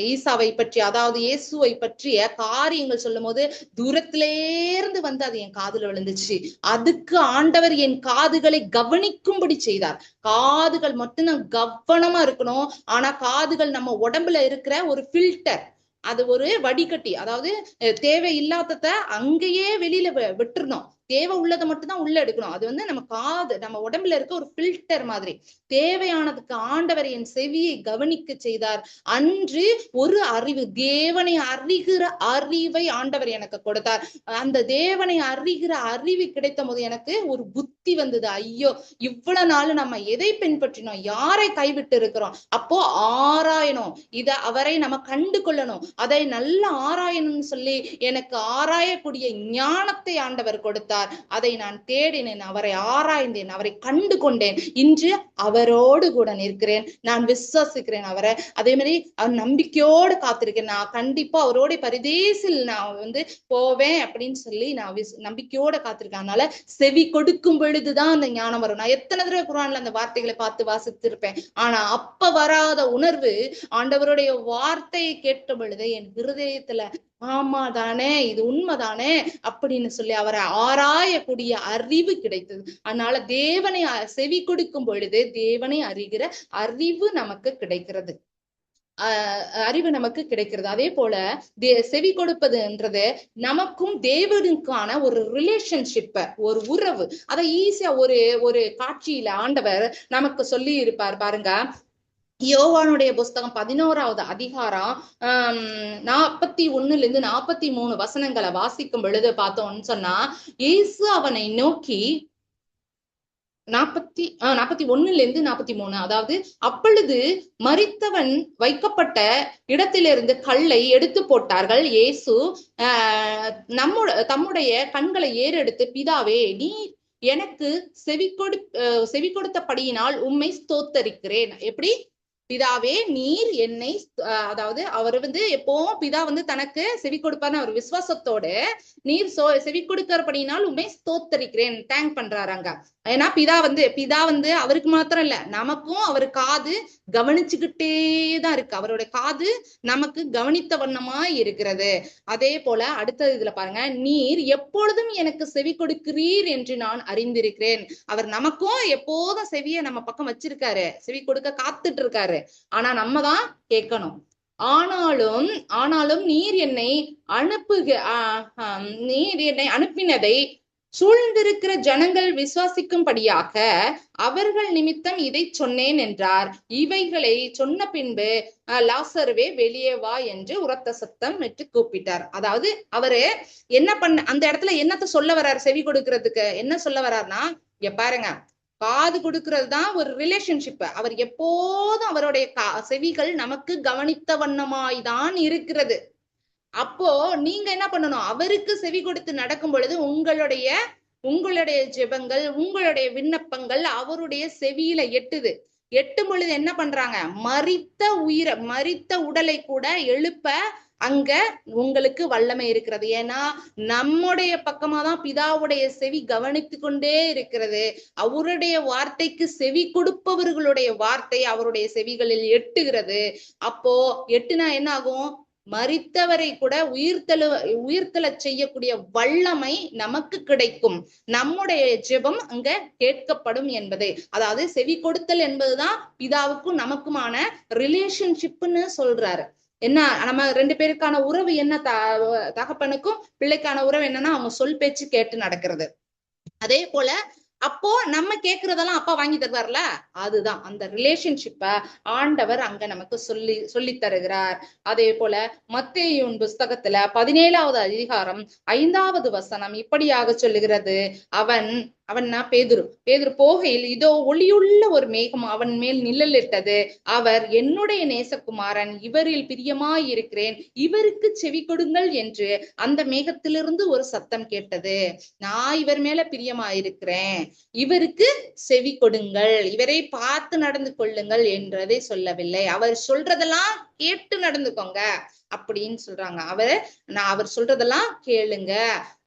ஈசாவை பற்றி, அதாவது இயேசுவை பற்றிய காரியங்கள் சொல்லும் போது தூரத்திலே இருந்து அது என் காதுல விழுந்துச்சு. அதுக்கு ஆண்டவர் என் காதுகளை கவனிக்கும்படி செய்தார். காதுகள் மட்டும்தான் கவனமா இருக்கணும். ஆனா காதுகள் நம்ம உடம்புல இருக்கிற ஒரு ஃபில்டர், அது ஒரு வடிகட்டி. அதாவது தேவையில்லாதத அங்கேயே வெளியில விட்டுறணும், தேவை உள்ளதை மட்டும்தான் உள்ள எடுக்கணும். அது நம்ம காது, நம்ம உடம்புல இருக்க ஒரு ஃபில்டர் மாதிரி. தேவையானதுக்கு ஆண்டவர் என் செவியை கவனிக்க செய்தார். அன்று ஒரு அறிவு, தேவனை அறிகிற அறிவை ஆண்டவர் எனக்கு கொடுத்தார். அந்த தேவனை அறிகிற அறிவு கிடைத்த போது எனக்கு ஒரு புத்தி வந்தது. ஐயோ, இவ்வளவு நாள் நம்ம எதை பின்பற்றினோம், யாரை கைவிட்டு இருக்கிறோம்? அப்போ ஆராயணும், அவரை நம்ம கண்டு கொள்ளணும், அதை நல்லா ஆராயணும்னு சொல்லி எனக்கு ஆராயக்கூடிய ஞானத்தை ஆண்டவர் கொடுத்தார். அதை நான் தேடினேன், அவரை ஆராய்ந்தேன், அவரை கண்டு கொண்டேன். இன்று அவரோடு கூட நிற்கிறேன். நான் விசுவாசிக்கிறேன் அவரை. அதே மாதிரி அவர் நம்பிக்கையோடு காத்திருக்கேன். நான் கண்டிப்பா அவரோட பரதேசில் நான் போவேன் அப்படின்னு சொல்லி நான் நம்பிக்கையோட காத்திருக்கேன். அதனால செவி கொடுக்கும் பொழுதுதான் அந்த ஞானம் வரும். நான் எத்தனை தடவை குர்ஆன்ல அந்த வார்த்தைகளை பார்த்து வாசித்திருப்பேன். ஆனா அப்ப வராத உணர்வு ஆண்டவருடைய வார்த்தையை கேட்ட பொழுது என் இருதயத்துல ஆமா தானே, இது உண்மைதானே அப்படின்னு சொல்லி அவரை ஆராயக்கூடிய அறிவு கிடைத்தது. அதனால தேவனை செவி கொடுக்கும் பொழுது தேவனை அறிகிற அறிவு நமக்கு கிடைக்கிறது. அதே போல செவி கொடுப்பதுன்றது நமக்கும் தேவனுக்கான ஒரு ரிலேஷன்ஷிப்ப, ஒரு உறவு. அதை ஈஸியா ஒரு காட்சியில ஆண்டவர் நமக்கு சொல்லி இருப்பார் பாருங்க. யோவானுடைய புஸ்தகம் 11வது அதிகாரம் 41 43 வசனங்களை வாசிக்கும் பொழுது பார்த்தோம்னு சொன்னா, இயேசு அவனை நோக்கி 41 43, அதாவது அப்பொழுது மரித்தவன் வைக்கப்பட்ட இடத்திலிருந்து கல்லை எடுத்து போட்டார்கள். இயேசு தம்முடைய கண்களை ஏறெடுத்து, பிதாவே, நீ எனக்கு செவி கொடுத்தபடியினால் உம்மை ஸ்தோத்தரிக்கிறேன். எப்படி? பிதாவே, நீர் என்னை, அதாவது அவர் எப்பவும் பிதா தனக்கு செவி கொடுப்பார்னு அவர் விசுவாசத்தோட, நீர் செவி கொடுக்கிறபடினால் உண்மை ஸ்தோத்தரிக்கிறேன், தேங்க் பண்றாங்க. ஏன்னா பிதா அவருக்கு மாத்திரம் இல்ல, நமக்கும் அவர் காது கவனிச்சுக்கிட்டேதான் இருக்கு. அவருடைய காது நமக்கு கவனித்த வண்ணமா இருக்கிறது. அதே போல அடுத்த இதுல பாருங்க, நீர் எப்பொழுதும் எனக்கு செவி கொடுக்கிறீர் என்று நான் அறிந்திருக்கிறேன். அவர் நமக்கும் எப்போதும் செவிய நம்ம பக்கம் வச்சிருக்காரு, செவி கொடுக்க காத்துட்டு இருக்காரு. ஆனா நம்ம தான் கேட்கணும். ஆனாலும் நீர் என்னை அனுப்பினதை சூழ்ந்திருக்கிற ஜனங்கள் விசுவாசிக்கும்படியாக அவர்கள் நிமித்தம் இதை சொன்னேன் என்றார். இவைகளை சொன்ன பின்பு லாசருவே, வெளியே வா என்று உரத்த சத்தம் விட்டு கூப்பிட்டார். அதாவது அவரு அந்த இடத்துல என்னத்த சொல்ல வர்றாரு? செவி கொடுக்கறதுக்கு என்ன சொல்ல வர்றாருன்னா, இங்க பாருங்க, காது கொடுக்கறது தான் ஒரு ரிலேஷன்ஷிப். அவர் எப்போதும் அவருடைய செவிகள் நமக்கு கவனித்த வண்ணமாய்தான் இருக்கிறது. அப்போ நீங்க என்ன பண்ணணும்? அவருக்கு செவி கொடுத்து நடக்கும் பொழுது உங்களுடைய ஜெபங்கள், உங்களுடைய விண்ணப்பங்கள் அவருடைய செவியில எட்டும் பொழுது என்ன பண்றாங்க? மரித்த உடலை கூட எழுப்ப அங்க உங்களுக்கு வல்லமை இருக்கிறது. ஏன்னா நம்முடைய பக்கமா தான் பிதாவுடைய செவி கவனித்து கொண்டே இருக்கிறது. அவருடைய வார்த்தைக்கு செவி கொடுப்பவர்களுடைய வார்த்தை அவருடைய செவிகளில் எட்டுகிறது. அப்போ எட்டுனா என்ன ஆகும்? மரித்தவரை கூட உயிர்த்தல செய்யக்கூடிய வல்லமை நமக்கு கிடைக்கும். நம்முடைய ஜெபம் அங்க கேட்கப்படும் என்பது, அதாவது செவி கொடுத்தல் என்பதுதான் பிதாவுக்கும் நமக்குமான ரிலேஷன்ஷிப்னு சொல்றாரு. என்ன நம்ம ரெண்டு பேருக்கான உறவு என்ன, தகப்பனுக்கும் பிள்ளைக்கான உறவு என்னன்னா அவங்க சொல் பேச்சு கேட்டு நடக்கிறது. அதே போல அப்போ நம்ம கேக்குறதெல்லாம் அப்பா வாங்கி தருவார்ல, அதுதான் அந்த ரிலேஷன்ஷிப்ப ஆண்டவர் அங்க நமக்கு சொல்லி தருகிறார். அதே போல மத்தேயுவின் புஸ்தகத்துல 17வது அதிகாரம் 5வது வசனம் இப்படியாக சொல்லுகிறது, அவன்னா பேதுரு போகையில் இதோ ஒளியுள்ள ஒரு மேகம் அவன் மேல் நிழலிட்டது. அவர் என்னுடைய நேசகுமாரன், இவரில் பிரியமாயிருக்கிறேன், இவருக்கு செவி கொடுங்கள் என்று அந்த மேகத்திலிருந்து ஒரு சத்தம் கேட்டது. நான் இவர் மேல பிரியமாயிருக்கிறேன், இவருக்கு செவி கொடுங்கள், இவரை பார்த்து நடந்து கொள்ளுங்கள் என்றதை சொல்லவில்லை. அவர் சொல்றதெல்லாம் கேட்டு நடந்துக்கோங்க அப்படின்னு சொல்றாங்க. அவர் சொல்றதெல்லாம் கேளுங்க,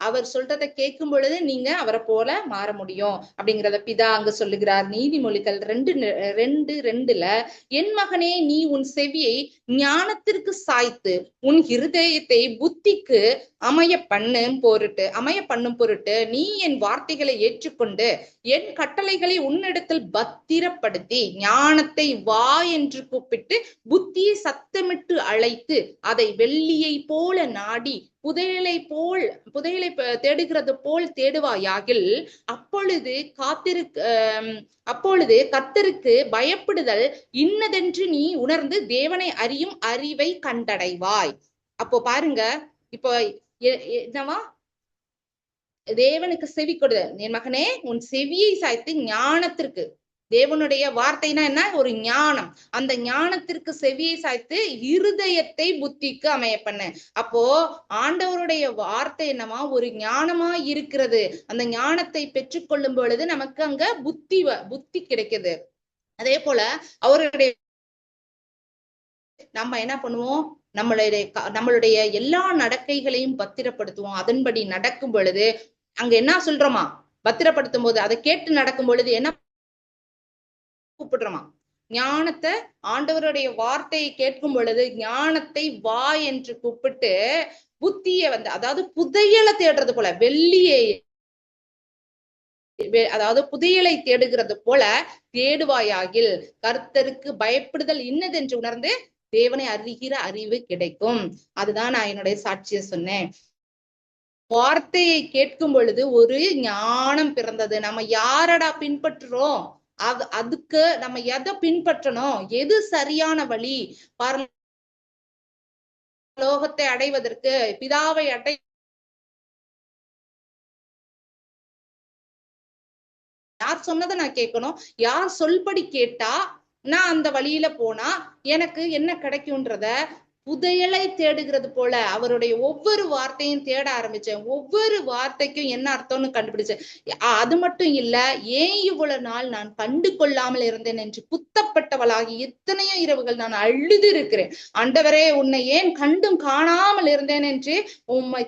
அவர் சொல்றதை கேட்கும் பொழுது நீங்க அவரை போல மாற முடியும் அப்படிங்கிறத பிதா அங்க சொல்லுகிறார். நீதிமொழிகள் 2:2 என் மகனே, நீ உன் செவியை ஞானத்திற்கு சாய்த்து உன் இருதயத்தை புத்திக்கு அமைய பண்ணும் பொருட்டு நீ என் வார்த்தைகளை ஏற்றுக்கொண்டு என் கட்டளைகளை உன்னிடத்தில் பத்திரப்படுத்தி ஞானத்தை வா என்று கூப்பிட்டு புத்தியை சத்தமிட்டு அழைத்து அதை வெள்ளியை போல நாடி புதையலை தேடுகிறது போல் தேடுவாயாகில் அப்பொழுது கர்த்தருக்கு பயப்படுதல் இன்னதென்று நீ உணர்ந்து தேவனை அறியும் அறிவை கண்டடைவாய். அப்போ பாருங்க, இப்போ என்னவா, தேவனுக்கு செவி கொடுதல். என் மகனே, உன் செவியை சாய்த்து ஞானத்திற்கு, தேவனுடைய வார்த்தைனா என்ன, ஒரு ஞானம், அந்த ஞானத்திற்கு செவியை சாய்த்து இருதயத்தை புத்திக்கு அமைய பண்ணு. அப்போ ஆண்டவருடைய வார்த்தை என்னமா, ஒரு ஞானமா இருக்கிறது. அந்த ஞானத்தை பெற்றுக்கொள்ளும் பொழுது நமக்கு அங்க புத்தி கிடைக்குது. அதே போல அவருடைய நம்ம என்ன பண்ணுவோம், நம்மளுடைய எல்லா நடக்கைகளையும் பத்திரப்படுத்துவோம். அதன்படி நடக்கும் பொழுது அங்க என்ன சொல்றோமா, பத்திரப்படுத்தும் போது அதை கேட்டு நடக்கும் பொழுது என்ன கூப்பிடுறோமா, ஞானத்தை, ஆண்டவருடைய வார்த்தையை கேட்கும் பொழுது ஞானத்தை வா என்று கூப்பிட்டு புத்திய அதாவது புதையலை தேடுறது போல, அதாவது புதையலை தேடுகிறது போல தேடுவாயாகில் கர்த்தருக்கு பயப்படுதல் இன்னதென்று உணர்ந்து தேவனை அறிகிற அறிவு கிடைக்கும். அதுதான் நான் என்னுடைய சாட்சிய சொன்னேன். வார்த்தையை கேட்கும் பொழுது ஒரு ஞானம் பிறந்தது. நம்ம யாரடா பின்பற்றுறோம், அதுக்கு நம்ம எதை பின்பற்றணும், எது சரியான வழி, பரலோகத்தை அடைவதற்கு, பிதாவை யார் சொன்னதை நான் கேட்கணும், யார் சொல்படி கேட்டா நான் அந்த வழியில போனா எனக்கு என்ன கிடைக்கும்ன்றத புதையலை தேடுகிறது போல அவருடைய ஒவ்வொரு வார்த்தையும் தேட ஆரம்பிச்சேன். ஒவ்வொரு வார்த்தைக்கும் என்ன அர்த்தம்னு கண்டுபிடிச்சேன். அது மட்டும் இல்ல, ஏன் இவ்வளவு நாள் நான் கண்டு கொள்ளாமல் இருந்தேன் என்று குத்தப்பட்டவளாகி எத்தனையோ இரவுகள் நான் அழுது இருக்கிறேன். ஆண்டவரே, உன்னை ஏன் கண்டும் காணாமல் இருந்தேன் என்று உம்மை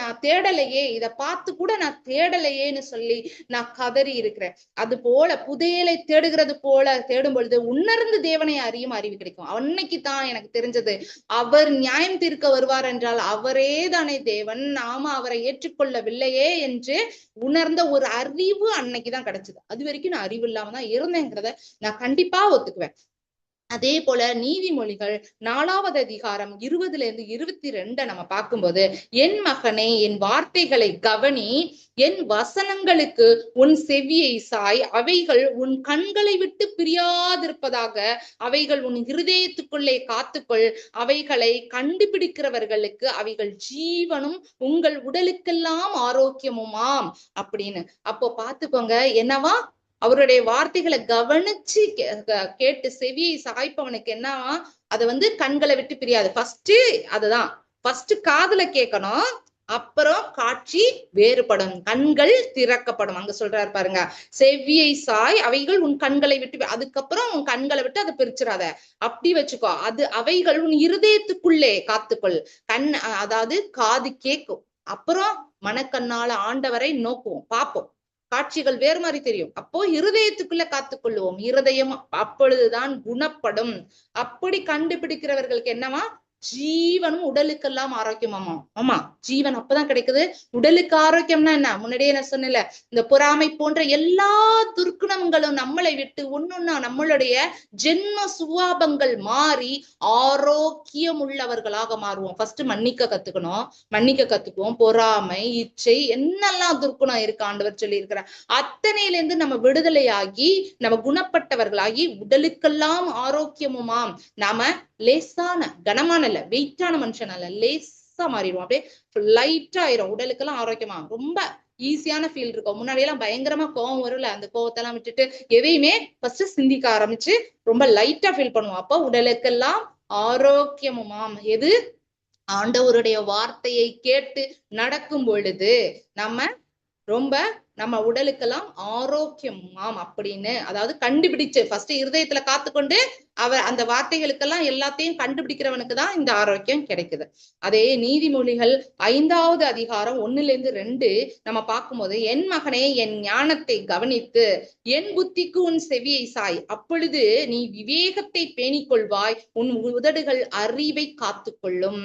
நான் தேடலையே, இதை பார்த்து கூட நான் தேடலையேன்னு சொல்லி நான் கதறி இருக்கிறேன். அது போல புதையலை தேடுகிறது போல தேடும் பொழுது உணர்ந்து தேவனை அறியும் அறிவு கிடைக்கும். அன்னைக்கு தான் எனக்கு தெரிஞ்சது, அவர் நியாயம் தீர்க்க வருவார் என்றால் அவரே தானே தேவன், நாம அவரை ஏற்றுக்கொள்ளவில்லையே என்று உணர்ந்த ஒரு அறிவு அன்னைக்குதான் கிடைச்சது. அது வரைக்கும் நான் அறிவு இல்லாம தான் இருந்தேங்கிறத நான் கண்டிப்பா ஒத்துக்குவேன். அதே போல நீதிமொழிகள் 4வது அதிகாரம் 20-22 நம்ம பார்க்கும்போது, என் மகனே, என் வார்த்தைகளை கவனி, என் வசனங்களுக்கு உன் செவியை சாய், அவைகள் உன் கண்களை விட்டு பிரியாதிருப்பதாக, அவைகள் உன் இருதயத்துக்குள்ளே காத்துக்கொள், அவைகளை கண்டுபிடிக்கிறவர்களுக்கு அவைகள் ஜீவனும் உங்கள் உடலுக்கெல்லாம் ஆரோக்கியமுமாம் அப்படின்னு. அப்போ பாத்துக்கோங்க, என்னவா, அவருடைய வார்த்தைகளை கவனிச்சு கேட்டு செவியை சாய்ப்பவனுக்கு என்ன, அதை கண்களை விட்டு பிரியாது. ஃபர்ஸ்ட் காதுல கேட்கணும், அப்புறம் காட்சி வேறுபடும், கண்கள் திறக்கப்படும். அங்க சொல்றாரு பாருங்க, செவியை சாய், அவைகள் உன் கண்களை விட்டு, அதுக்கப்புறம் உன் கண்களை விட்டு அதை பிரிச்சிடாத, அப்படி வச்சுக்கோ. அவைகள் உன் இருதயத்துக்குள்ளே காத்துக்கொள். அதாவது காது கேட்கும், அப்புறம் மனக்கண்ணால ஆண்டவரை நோக்குவோம், பார்ப்போம், காட்சிகள் வேறு மாதிரி தெரியும். அப்போ இருதயத்துக்குள்ள காத்துக்கொள்ளுவோம், இருதயம் அப்பொழுதுதான் குணப்படும். அப்படி கண்டுபிடிக்கிறவர்களுக்கு என்னவா, ஜீவனும் உடலுக்கெல்லாம் ஆரோக்கியமாமா. ஆமா, ஜீவன் அப்பதான் கிடைக்குது. உடலுக்கு ஆரோக்கியம்னா என்ன? முன்னாடியே நான் சொன்னேன்ல, இந்த பொறாமை போன்ற எல்லா துர்க்குணங்களும் நம்மளை விட்டு ஒன்னொன்னா நம்மளுடைய ஜென்ம சுவாபங்கள் மாறி ஆரோக்கியம் உள்ளவர்களாக மாறுவோம். ஃபர்ஸ்ட் மன்னிக்க கத்துக்கணும். மன்னிக்க கத்துக்குவோம். பொறாமை, இச்சை, என்னெல்லாம் துர்க்குணம் இருக்கு ஆண்டவர் சொல்லி இருக்கிறார், அத்தனையிலிருந்து நம்ம விடுதலையாகி நம்ம குணப்பட்டவர்களாகி உடலுக்கெல்லாம் ஆரோக்கியமுமாம். நாம லேசான, கனமான இல்ல, வெயிட்டான மனுஷன் அல்ல, லேசா மாறிடுவோம். அப்படியே லைட்டா ஆயிரும். உடலுக்கெல்லாம் ஆரோக்கியமா ரொம்ப ஈஸியான ஃபீல் இருக்கும். முன்னாடி எல்லாம் பயங்கரமா கோவம் வரும்ல, அந்த கோவத்தெல்லாம் விட்டுட்டு எதையுமே ஃபர்ஸ்ட் சிந்திக்க ஆரம்பிச்சு ரொம்ப லைட்டா ஃபீல் பண்ணுவோம். அப்போ உடலுக்கெல்லாம் ஆரோக்கியமுமாம். எது? ஆண்டவருடைய வார்த்தையை கேட்டு நடக்கும் பொழுது நம்ம ரொம்ப நம்ம உடலுக்கெல்லாம் ஆரோக்கியமாம் அப்படின்னு, அதாவது கண்டுபிடிச்சு ஃபர்ஸ்ட் இருதயத்துல காத்துக்கொண்டு அவர் அந்த வார்த்தைகளுக்கெல்லாம் எல்லாத்தையும் கண்டுபிடிக்கிறவனுக்கு தான் இந்த ஆரோக்கியம் கிடைக்குது. அதே நீதிமொழிகள் 5வது அதிகாரம் 1-2 நம்ம பார்க்கும்போது, என் மகனே என் ஞானத்தை கவனித்து என் புத்திக்கு உன் செவியை சாய், அப்பொழுது நீ விவேகத்தை பேணிக் கொள்வாய், உன் உதடுகள் அறிவை காத்து கொள்ளும்.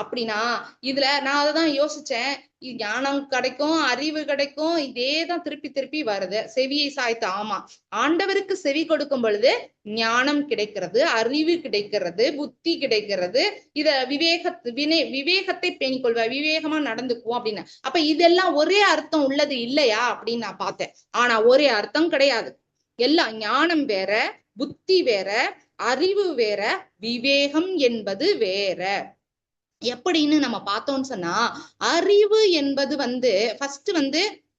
அப்படின்னா இதுல நான் அதான் யோசிச்சேன், ஞானம் கிடைக்கும், அறிவு கிடைக்கும், இதேதான் திருப்பி திருப்பி வருது. செவியை சாய்த்து, ஆமா, ஆண்டவருக்கு செவி கொடுக்கும் பொழுது ஞானம் கிடைக்கிறது, அறிவு கிடைக்கிறது, புத்தி கிடைக்கிறது. இத விவேகத்தை பேணிக்கொள்வாய், விவேகமா நடந்துக்குவோம் அப்படின்னு. அப்ப இதெல்லாம் ஒரே அர்த்தம் உள்ளது இல்லையா அப்படின்னு நான் பார்த்தேன். ஆனா ஒரே அர்த்தம் கிடையாது. எல்லாம் ஞானம் வேற, புத்தி வேற, அறிவு வேற, விவேகம் என்பது வேற. எப்படின்னு நம்ம பார்த்தோம்னு சொன்னா, அறிவு என்பது ஃபர்ஸ்ட்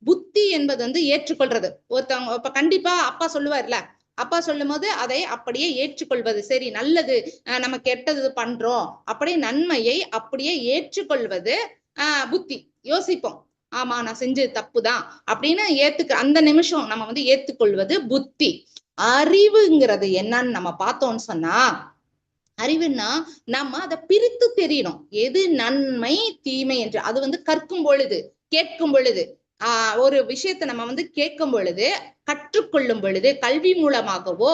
புத்தி என்பது ஏற்றுக்கொள்றது. ஒருத்தவங்க இப்ப கண்டிப்பா அப்பா சொல்லுவார்ல, அப்பா சொல்லும் போது அதை அப்படியே ஏற்றுக்கொள்வது. சரி, நல்லது, நம்ம கெட்டது பண்றோம், அப்படியே நன்மையை அப்படியே ஏற்றுக்கொள்வது புத்தி. யோசிப்போம், ஆமா நான் செஞ்சது தப்புதான் அப்படின்னு அந்த நிமிஷம் நம்ம ஏத்துக்கொள்வது புத்தி. அறிவுங்கிறது என்னன்னு நம்ம பார்த்தோம்னு சொன்னா, அறிவுன்னா நம்ம அதை பிரித்து தெரியணும், எது நன்மை தீமை என்று. அது கற்கும் பொழுது, கேட்கும் பொழுது, ஒரு விஷயத்தை நம்ம கேட்கும் பொழுது, கற்றுக்கொள்ளும் பொழுது, கல்வி மூலமாகவோ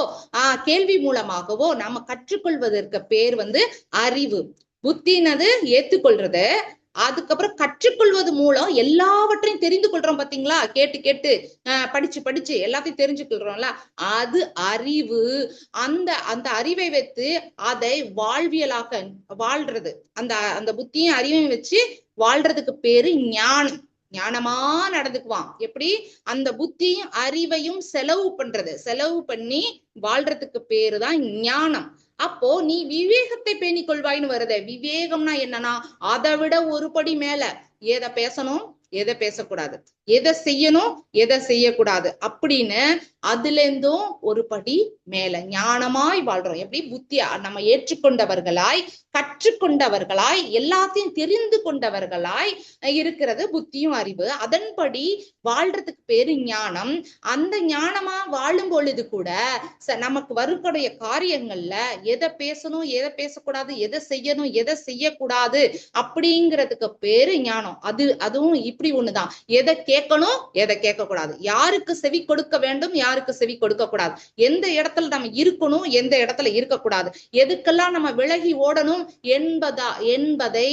கேள்வி மூலமாகவோ நம்ம கற்றுக்கொள்வதற்கு பேர் அறிவு. புத்தினது ஏத்துக்கொள்றது, அதுக்கப்புறம் கற்றுக்கொள்வது மூலம் எல்லாவற்றையும் தெரிந்து கொள்றோம். பாத்தீங்களா, கேட்டு கேட்டு படிச்சு படிச்சு எல்லாத்தையும் தெரிஞ்சுக்கொள்றோம்ல, அது அறிவு. அந்த அறிவை வைத்து அதை வாழ்வியலாக வாழ்றது, அந்த புத்தியும் அறிவையும் வச்சு வாழ்றதுக்கு பேரு ஞானம். ஞானமா நடந்துக்குவான். எப்படி? அந்த புத்தியும் அறிவையும் செலவு பண்ணி வாழ்றதுக்கு பேருதான் ஞானம். அப்போ நீ விவேகத்தை பேணிக் கொள்வாயின்னு வருத. விவேகம்னா என்னன்னா, அதை விட ஒரு படி மேல, எதை பேசணும், எதை பேசக்கூடாது, எதை செய்யணும், எதை செய்யக்கூடாது அப்படின்னு அதுல இருந்தும் ஒரு படி மேல ஞானமாய் வாழ்றோம். எப்படி? புத்தியா நம்ம ஏற்றுக்கொண்டவர்களாய், கற்றுக்கொண்டவர்களாய், எல்லாத்தையும் தெரிந்து கொண்டவர்களாய் இருக்கிறது புத்தியும் அறிவு. அதன்படி வாழ்றதுக்கு பேரு ஞானம். அந்த ஞானமா வாழும் பொழுது கூட நமக்கு வரக்கூடிய காரியங்கள்ல எதை பேசணும், எதை பேசக்கூடாது, எதை செய்யணும், எதை செய்யக்கூடாது அப்படிங்கிறதுக்கு பேரு ஞானம். அதுவும் இப்படி ஒண்ணுதான். எதை கேட்கணும், எதை கேட்க கூடாது, யாருக்கு செவி கொடுக்க வேண்டும், யாருக்கு செவி கொடுக்க கூடாது, எந்த இடத்துல நம்ம இருக்கணும், எந்த இடத்துல இருக்கக்கூடாது, எதுக்கெல்லாம் நம்ம விலகி ஓடணும் என்பதை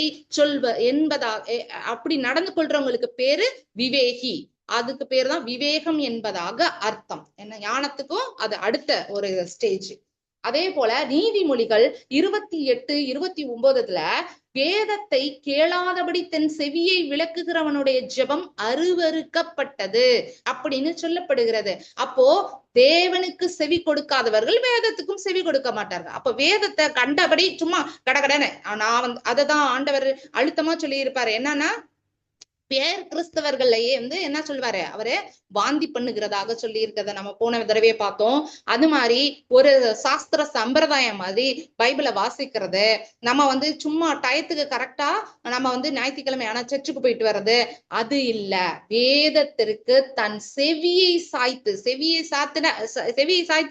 அப்படி நடந்து கொள்றவங்களுக்கு பேரு விவேகி. அதுக்கு பேரு தான் விவேகம் என்பதாக அர்த்தம். என்ன, ஞானத்துக்கும் அது அடுத்த ஒரு ஸ்டேஜ். அதே போல நீதிமொழிகள் 28-29 வேதத்தை கேளாதபடி தன் செவியை விளக்குகிறவனுடைய ஜெபம் அருவருக்கப்பட்டது அப்படின்னு சொல்லப்படுகிறது. அப்போ தேவனுக்கு செவி கொடுக்காதவர்கள் வேதத்துக்கும் செவி கொடுக்க மாட்டார்கள். அப்ப வேதத்தை கண்டபடி சும்மா கடகடன்னு நான் அததான் ஆண்டவர் அழுத்தமா சொல்லி இருப்பாரு. என்னன்னா, பேர் கிறிஸ்தவர்கள்லயே என்ன சொல்லுவாரு, அவரு வாந்தி பண்ணுகிறதாக சொல்லி இருக்கிறத நம்ம போன தடவையே பார்த்தோம். அது மாதிரி ஒரு சாஸ்திர சம்பிரதாயம் மாதிரி பைபிளை வாசிக்கிறது, நம்ம சும்மா டயத்துக்கு கரெக்டா நம்ம ஞாயிற்றுக்கிழமை ஆனா சர்ச்சுக்கு போயிட்டு வர்றது, அது இல்ல. வேதத்திற்கு தன் செவியை சாய்த்து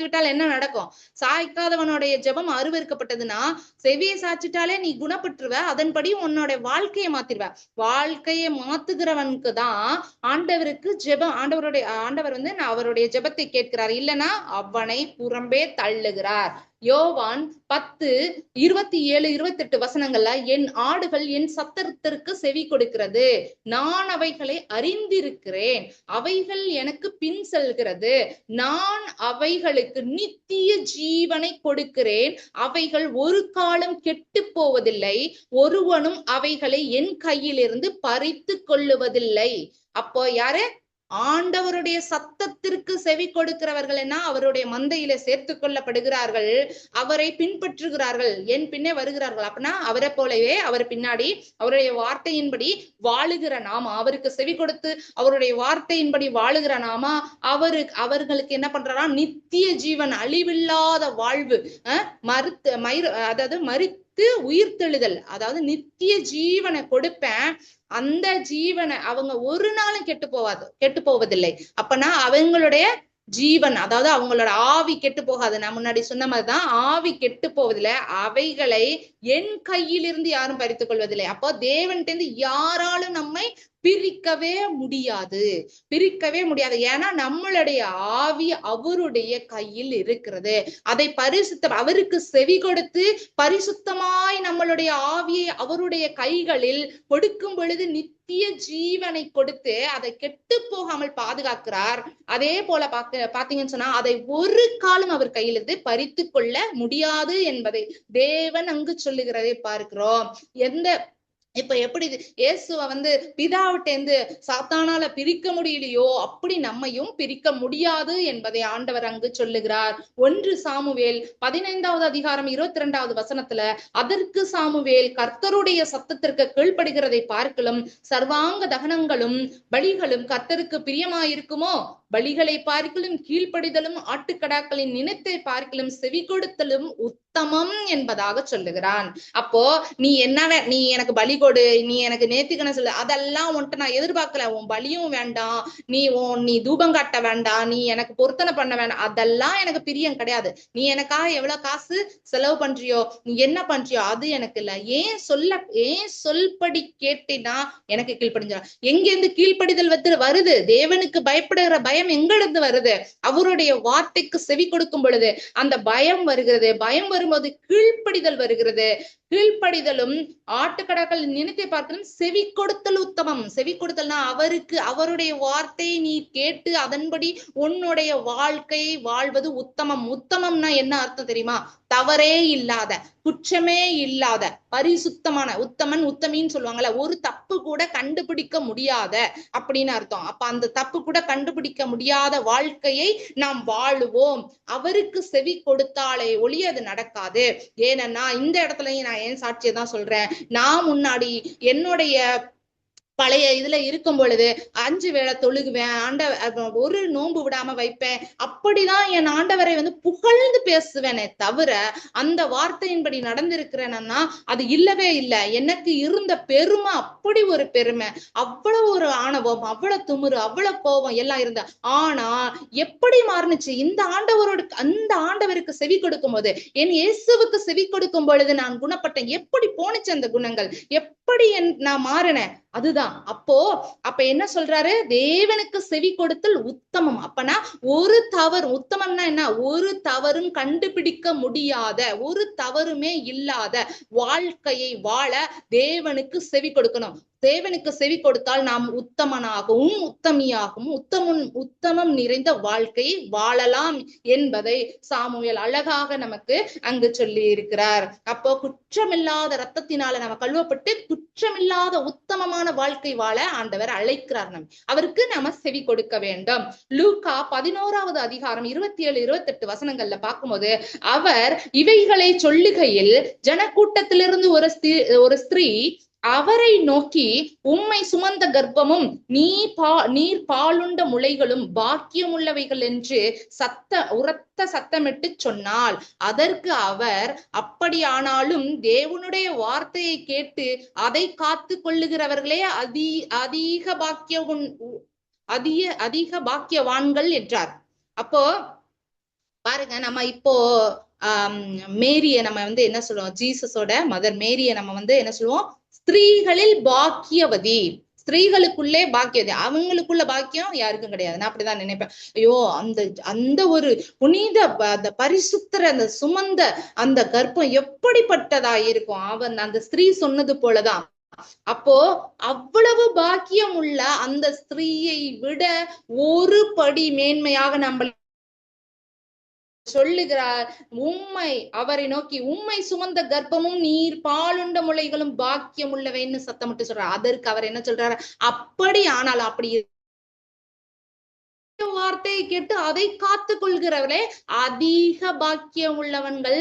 விட்டால் என்ன நடக்கும்? சாய்க்காதவனுடைய ஜெபம் அருவருக்கப்பட்டதுன்னா, செவியை சாய்ச்சிட்டாலே நீ குணப்பட்டுருவ, அதன்படி உன்னோட வாழ்க்கையை மாத்திருவ. வாழ்க்கையை மாத்துகிறவனுக்கு தான் ஆண்டவருக்கு ஜெபம், ஆண்டவர் அவருடைய ஜெபத்தை கேட்கிறார், இல்லைன்னா அவனை புறம்பே தள்ளுகிறார். யோவான் 10:27-28 என் ஆடுகள் என் சத்தத்திற்கு செவி கொடுக்கிறது, நான் அவைகளை அறிந்திருக்கிறேன், அவைகள் எனக்கு பின் செல்கிறது, நான் அவைகளுக்கு நித்திய ஜீவனை கொடுக்கிறேன், அவைகள் ஒரு காலம் கெட்டு போவதில்லை, ஒருவனும் அவைகளை என் கையிலிருந்து பறித்து கொள்ளுவதில்லை. அப்போ யாரு? ஆண்டவருடைய சத்தத்திற்கு செவி கொடுக்கிறவர்கள் என்ன? அவருடைய மந்தையில சேர்த்து கொள்ளப்படுகிறார்கள், அவரை பின்பற்றுகிறார்கள், என் பின்னே வருகிறார்கள். அப்படின்னா அவரை போலவே அவர் பின்னாடி அவருடைய வார்த்தையின்படி வாழுகிற நாம, அவருக்கு செவி கொடுத்து அவருடைய வார்த்தையின்படி வாழுகிற நாம அவர்களுக்கு என்ன பண்றாரா? நித்திய ஜீவன், அழிவில்லாத வாழ்வு, மரித்து உயிர்த்தெழுதல், அதாவது நித்திய ஜீவனை கொடுப்பேன். அந்த ஜீவனை அவங்க ஒரு நாளும் கெட்டு போவதில்லை. அப்பனா அவங்களுடைய ஜீவன், அதாவது அவங்களோட ஆவி கெட்டு போகாது. நான் முன்னாடி சொன்ன மாதிரிதான், ஆவி கெட்டு போவதில்லை, அவைகளை என் கையிலிருந்து யாரும் பறித்துக் கொள்வதில்லை. அப்போ தேவன்கிட்ட இருந்து யாராலும் நம்மை பிரிக்கவே முடியாது. ஏன்னா நம்மளுடைய ஆவி அவருடைய கையில் இருக்கிறது. அதை அவருக்கு செவி கொடுத்து பரிசுத்தமாய் நம்மளுடைய ஆவியை அவருடைய கைகளில் கொடுக்கும் பொழுது நித்திய ஜீவனை கொடுத்து அதை கெட்டு போகாமல் பாதுகாக்கிறார். அதே போல பாத்தீங்கன்னு சொன்னா அதை ஒரு காலம் அவர் கையிலிருந்து பறித்து கொள்ள முடியாது என்பதை தேவன் அங்கு சொல்லுகிறதை பார்க்கிறோம். இப்ப எப்படி இயேசுவ பிதாவிட்டேந்து சாத்தானால பிரிக்க முடியலையோ, அப்படி நம்மையும் பிரிக்க முடியாது என்பதை ஆண்டவர் அங்கு சொல்லுகிறார். 1 சாமுவேல் 15:22 அதற்கு சாமுவேல் கர்த்தருடைய சத்தத்திற்கு கீழ்ப்படுகிறதை பார்க்கலும் சர்வாங்க தகனங்களும் பலிகளும் கர்த்தருக்கு பிரியமாயிருக்குமோ, பலிகளை பார்க்கலும் கீழ்ப்படிதலும் ஆட்டுக்கடாக்களின் நினைத்தை பார்க்கலும் செவி கொடுத்தலும் உத்தமம் என்பதாக சொல்லுகிறான். அப்போ நீ எனக்கு பலி கொடு, நீ எனக்கு நேர்த்திக்கணும் சொல்லு, அதெல்லாம் உன்ட்ட நான் எதிர்பார்க்கல. உன் பலியும் வேண்டாம், நீ தூபம் காட்ட வேண்டாம், நீ எனக்கு பொருத்தனை பண்ண வேண்டாம், அதெல்லாம் எனக்கு பிரியம் கிடையாது. நீ எனக்காக எவ்வளவு காசு செலவு பண்றியோ, நீ என்ன பண்றியோ அது எனக்கு இல்ல. ஏன் சொல்படி கேட்டினா எனக்கு கீழ்ப்படிஞ்சா. எங்கிருந்து கீழ்ப்படிதல் வருது? தேவனுக்கு பயப்படுகிற பயம் எங்கிருந்து வருது? அவருடைய வார்த்தைக்கு செவி கொடுக்கும் பொழுது அந்த பயம் வருகிறது. பயம் வரும்போது கீழ்ப்படிதல் வருகிறது. கீழ்ப்படிதலும் ஆட்டுக்கடாக்கள் நினைத்தை பார்க்கணும் செவி கொடுத்தல் உத்தமம். செவி கொடுத்தல்னா அவருடைய வார்த்தையை நீ கேட்டு அதன்படி உன்னுடைய வாழ்க்கையை வாழ்வது உத்தமம். உத்தமம்னா என்ன அர்த்தம் தெரியுமா? தவறே இல்லாத, குற்றமே இல்லாத, பரிசுத்தமான. உத்தமன் உத்தமின்னு சொல்லுவாங்கல்ல, ஒரு தப்பு கூட கண்டுபிடிக்க முடியாத அப்படின்னு அர்த்தம். அப்ப அந்த தப்பு கூட கண்டுபிடிக்க முடியாத வாழ்க்கையை நாம் வாழுவோம். அவருக்கு செவி கொடுத்தாலே ஒளி அது நடக்காது. ஏன்னா இந்த இடத்துலயும் நான் ஏன் சாட்சியை தான் சொல்றேன். நான் முன்னாடி என்னுடைய பழைய இதுல இருக்கும் பொழுது 5 வேளை தொழுகுவேன், ஒரு நோன்பு விடாம வைப்பேன். அப்படிதான் என் ஆண்டவரை புகழ்ந்து பேசுவேனே தவிர அந்த வார்த்தையின்படி நடந்திருக்கிறேன்னா அது இல்லவே இல்லை. எனக்கு இருந்த பெருமை, அப்படி ஒரு பெருமை, அவ்வளவு ஒரு ஆணவம், அவ்வளவு துமுறு, அவ்வளவு கோபம் எல்லாம் இருந்த. ஆனா எப்படி மாறுனுச்சு? அந்த ஆண்டவருக்கு செவி கொடுக்கும் போது, என் இயேசுவுக்கு செவி கொடுக்கும் பொழுது நான் குணப்பட்டேன். எப்படி போனுச்சு அந்த குணங்கள்? எப்படி நான் மாறினேன்? அதுதான். அப்ப என்ன சொல்றாரு? தேவனுக்கு செவி கொடுத்தல் உத்தமம். அப்பனா ஒரு தவறு, உத்தமம்னா என்ன? ஒரு தவறும் கண்டுபிடிக்க முடியாத, ஒரு தவறுமே இல்லாத வாழ்க்கையை வாழ தேவனுக்கு செவி கொடுக்கணும். தேவனுக்கு செவி கொடுத்தால் நாம் உத்தமனாகவும் உத்தமியாகவும் உத்தமம் நிறைந்த வாழ்க்கையை வாழலாம் என்பதை சாமுவேல் அழகாக நமக்கு அங்கு சொல்லி இருக்கிறார். அப்போ குற்றமில்லாத ரத்தத்தினால நம்ம கழுவப்பட்டு குற்றமில்லாத உத்தமமான வாழ்க்கை வாழ ஆண்டவர் அழைக்கிறார். அவருக்கு நாம செவி கொடுக்க வேண்டும். லூக்கா 11:27-28 பார்க்கும்போது அவர் இவைகளை சொல்லுகையில் ஜனக்கூட்டத்திலிருந்து ஒரு ஸ்திரீ அவரை நோக்கி, உம்மை சுமந்த கர்ப்பமும் நீர் பாலுண்ட முளைகளும் பாக்கியமுள்ளவைகள் என்று உரத்த சத்தமிட்டு சொன்னாள். அதற்கு அவர், அப்படியானாலும் தேவனுடைய வார்த்தையை கேட்டு அதை காத்து கொள்ளுகிறவர்களே அதிக பாக்கியவான்கள் என்றார். அப்போ பாருங்க, நம்ம இப்போ மேரிய நம்ம என்ன சொல்லுவோம்? ஜீசஸோட மதர் மேரிய நம்ம என்ன சொல்லுவோம்? ஸ்திரீகளில் பாக்கியவதி. ஸ்திரீகளுக்குள்ளே பாக்கியம், அவங்களுக்குள்ள பாக்கியம் யாருக்கும் கிடையாது. நான் அப்படிதான் நினைப்பேன். ஐயோ, அந்த அந்த ஒரு புனித அந்த பரிசுத்தர அந்த சுமந்த அந்த கர்ப்பம் எப்படிப்பட்டதா இருக்கும். அவன் அந்த ஸ்திரீ சொன்னது போலதான். அப்போ அவ்வளவு பாக்கியம் உள்ள அந்த ஸ்திரீயை விட ஒரு படி மேன்மையாக நம்ம சொல்லுகிறார். உம்மை அவரை நோக்கி உம்மை சுமந்த கர்ப்பமும் நீர் பாலுண்ட முளைகளும் பாக்கியம் உள்ளவைன்னு சத்தமிட்டு சொல்றார். அதற்கு அவர் என்ன சொல்றாரு, அப்படி ஆனால் அப்படி வார்த்தையை கேட்டு அதை காத்து கொள்கிறவர்களே அதிக பாக்கியம் உள்ளவன்கள்,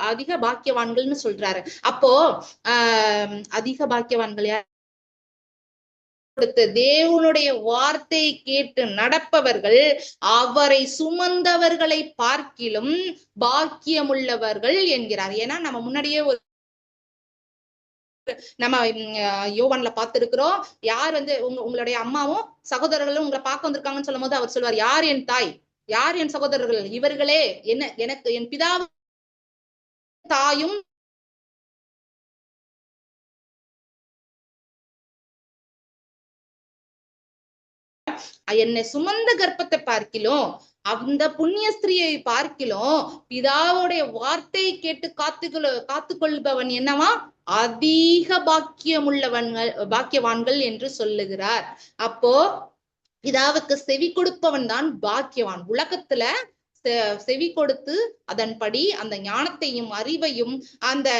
அதிக பாக்கியவான்கள்னு சொல்றாரு. அப்போ அதிக பாக்கியவான்கள் யார்? தேவனுடைய வார்த்தை கேட்டு நடப்பவர்கள் அவரை சுமந்தவர்களை பார்க்கிலும் பாக்கியமுள்ளவர்கள் என்கிறார். ஏன்னா நம்ம முன்னாடியே நம்ம யோவான்ல பார்த்திருக்கிறோம். யார் வந்து உங்களுடைய அம்மாவும் சகோதரர்களும் உங்களை பார்க்க வந்திருக்காங்கன்னு சொல்லும் போது அவர் சொல்வார், யார் என் தாய், யார் என் சகோதரர்கள், இவர்களே என்ன எனக்கு என் பிதாவும் தாயும் என்னை சுமந்த கர்ப்பத்தை பார்க்கிலும் அந்த புண்ணிய ஸ்திரியை பார்க்கிலும் பிதாவுடைய வார்த்தையை கேட்டு காத்துக்கொள்பவன் என்னவா அதிக பாக்கியவான்கள் என்று சொல்லுகிறார். அப்போ பிதாவுக்கு செவி கொடுப்பவன் தான் பாக்கியவான். உலகத்துல செவி கொடுத்து அதன்படி அந்த ஞானத்தையும் அறிவையும் அந்த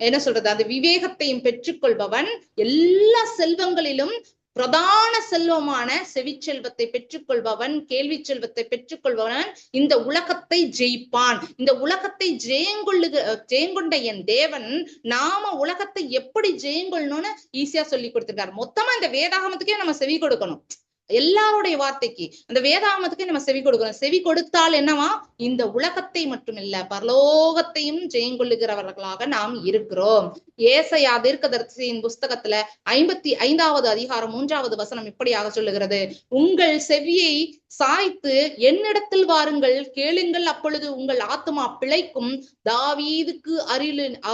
என்ன சொல்றது அந்த விவேகத்தையும் பெற்றுக்கொள்பவன் எல்லா செல்வங்களிலும் பிரதான செல்வமான செவிச்செல்வத்தை பெற்றுக்கொள்பவன், கேள்வி செல்வத்தை பெற்றுக்கொள்பவன் இந்த உலகத்தை ஜெயிப்பான். இந்த உலகத்தை ஜெயங்கொண்ட என் தேவன் நாம உலகத்தை எப்படி ஜெயங்கொள்ளணும்னு ஈஸியா சொல்லி கொடுத்திருக்காரு. மொத்தமா இந்த வேதாகமத்துக்கே நம்ம செவி கொடுக்கணும். எல்லாருடைய வார்த்தைக்கு அந்த வேதாகமத்துக்கு நம்ம செவி கொடுக்கணும். செவி கொடுத்தால் என்னவா இந்த உலகத்தை மட்டுமில்ல பரலோகத்தையும் ஜெயங்கொள்ளுகிறவர்களாக நாம் இருக்கிறோம். ஏசாயா தீர்க்கதரிசியின் புஸ்தகத்துல 55வது அதிகாரம் 3வது வசனம் இப்படியாக சொல்லுகிறது, உங்கள் செவியை சாய்த்து என்னிடத்தில் வாருங்கள், கேளுங்கள், அப்பொழுது உங்கள் ஆத்துமா பிழைக்கும். தாவீதுக்கு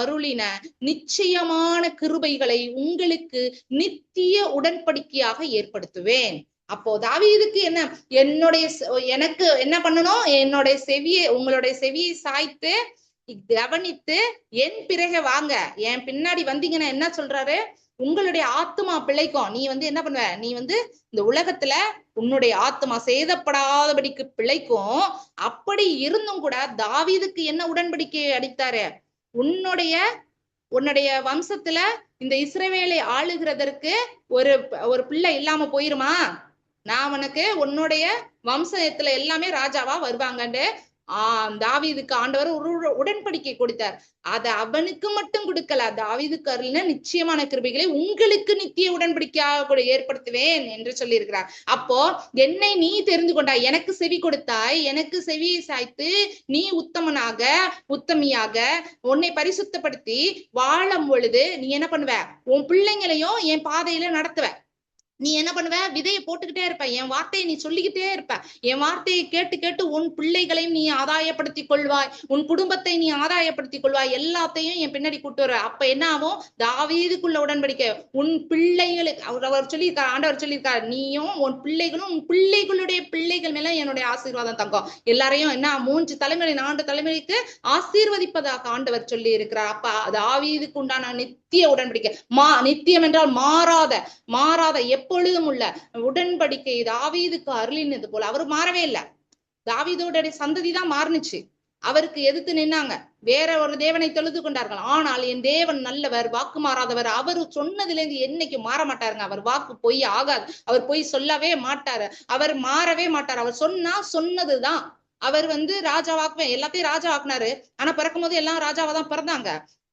அருளின நிச்சயமான கிருபைகளை உங்களுக்கு நித்திய உடன்படிக்கையாக ஏற்படுத்துவேன். அப்போ தாவீதுக்கு என்ன, எனக்கு என்ன பண்ணணும், என்னுடைய செவியை உங்களுடைய செவியை சாய்த்து கவனித்து என் பிறகு வாங்க, என் பின்னாடி வந்தீங்கன்னா என்ன சொல்றாரு, உங்களுடைய ஆத்மா பிழைக்கும். நீ என்ன பண்ணுவ, நீ இந்த உலகத்துல உன்னுடைய ஆத்மா சேதப்படாதபடிக்கு பிழைக்கும். அப்படி இருந்தும் கூட தாவீதுக்கு என்ன உடன்படிக்கை அளித்தாரு, உன்னுடைய வம்சத்துல இந்த இஸ்ரவேலை ஆளுகிறதற்கு ஒரு பிள்ளை இல்லாம போயிருமா, நான் உனக்கு உன்னுடைய வம்சத்துல எல்லாமே ராஜாவா வருவாங்கன்னு தாவீதுக்கு ஆண்டவர் ஒரு உடன்படிக்கை கொடுத்தார். அத அவனுக்கு மட்டும் கொடுக்கல, தாவீதுக்கு அருளின நிச்சயமான கிருபைகளை உங்களுக்கு நித்திய உடன்படிக்கையாக கூட ஏற்படுத்துவேன் என்று சொல்லி இருக்கிறார். அப்போ என்னை நீ தெரிந்து கொண்டாய், எனக்கு செவி கொடுத்தாய், எனக்கு செவியை சாய்த்து நீ உத்தமியாக உன்னை பரிசுத்தப்படுத்தி வாழும் பொழுது நீ என்ன பண்ணுவ, உன் பிள்ளைங்களையும் என் பாதையில நடத்துவ. நீ என்ன பண்ணுவ, விதையை போட்டுக்கிட்டே இருப்ப, என் வார்த்தையை நீ சொல்லிக்கிட்டே இருப்ப, என் வார்த்தையை கேட்டு கேட்டு உன் பிள்ளைகளையும் நீ ஆதாயப்படுத்திக் கொள்வாய், உன் குடும்பத்தை நீ ஆதாயப்படுத்திக் கொள்வாய், எல்லாத்தையும் என் பின்னாடி கூட்டு வர. அப்ப என்ன ஆகும், தாவீதுக்குள்ள உடன்படிக்கை உன் பிள்ளைகளுக்கு அவர் சொல்லியிருக்காரு, ஆண்டவர் சொல்லியிருக்காரு, நீயும் உன் பிள்ளைகளும் உன் பிள்ளைகளுடைய பிள்ளைகள் மேல என்னுடைய ஆசீர்வாதம் தங்கும். எல்லாரையும் என்ன 3 தலைமுறை 4 தலைமுறைக்கு ஆசீர்வதிப்பதாக ஆண்டவர் சொல்லி இருக்கிறார். அப்ப தாவீதுக்கு உண்டான நித்திய உடன்படிக்கை, நித்தியம் என்றால் மாறாத எப்பொழுதும் உள்ள உடன்படிக்கை தாவீதுக்கு அருளினது போல அவர் மாறவே இல்லை. தாவீதோட சந்ததி தான் மாறுனுச்சு. அவருக்கு எதிர்த்து நின்னாங்க, வேற ஒரு தேவனை தொழுது கொண்டார்கள். ஆனால் என் தேவன் நல்லவர், வாக்கு மாறாதவர். அவர் சொன்னதுல இருந்து என்னைக்கு மாற மாட்டாருங்க. அவர் வாக்கு பொய் ஆகாது, அவர் பொய் சொல்லவே மாட்டாரு, அவர் மாறவே மாட்டார். அவர் சொன்னதுதான். அவர் ராஜாவாக்குவேன், எல்லாத்தையும் ராஜாவாக்குனாரு. ஆனா பிறக்கும் போது எல்லாம் ராஜாவா தான் பிறந்தாங்க.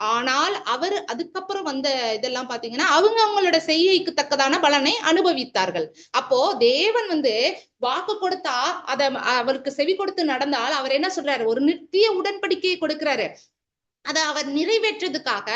ஆனால் அவர் அதுக்கப்புறம் இதெல்லாம் பாத்தீங்கன்னா அவங்களோட செய்கைக்கு தக்கதான பலனை அனுபவித்தார்கள். அப்போ தேவன் வாக்கு கொடுத்தா அவருக்கு செவி கொடுத்து நடந்தால் அவர் என்ன சொல்றாரு, ஒரு நித்திய உடன்படிக்கையை கொடுக்கிறாரு. அதை அவர் நிறைவேற்றதுக்காக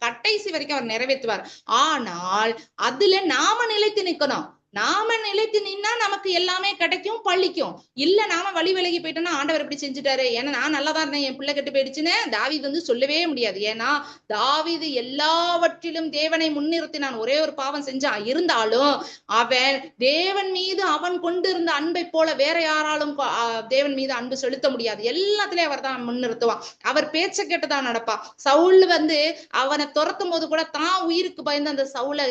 கடைசி வரைக்கும் அவர் நிறைவேற்றுவார். ஆனால் அதுல நாம நிலைத்து நிக்கணும். நாம நிலைத்து நின்னா நமக்கு எல்லாமே கிடைக்கும், பழிக்கும். இல்ல நாம வழி விலகி போயிட்டோம்னா ஆண்டவர் எப்படி செஞ்சுட்டாரு, ஏன்னா நான் நல்லாதான் இருந்தேன் என் பிள்ளை கெட்டு போயிடுச்சுன்னு தாவீது சொல்லவே முடியாது. ஏன்னா தாவீது எல்லாவற்றிலும் தேவனை முன்னிறுத்தினான். ஒரே ஒரு பாவம் செஞ்சான், இருந்தாலும் அவன் தேவன் மீது அவன் கொண்டிருந்த அன்பை போல வேற யாராலும் தேவன் மீது அன்பு செலுத்த முடியாது. எல்லாத்திலயும் அவர் தான் முன்னிறுத்துவான். அவர் பேச்ச கேட்டுதான் நடப்பான். சவுல் அவனை துரத்தும் போது கூட தான் உயிருக்கு பயந்து அந்த சவுலை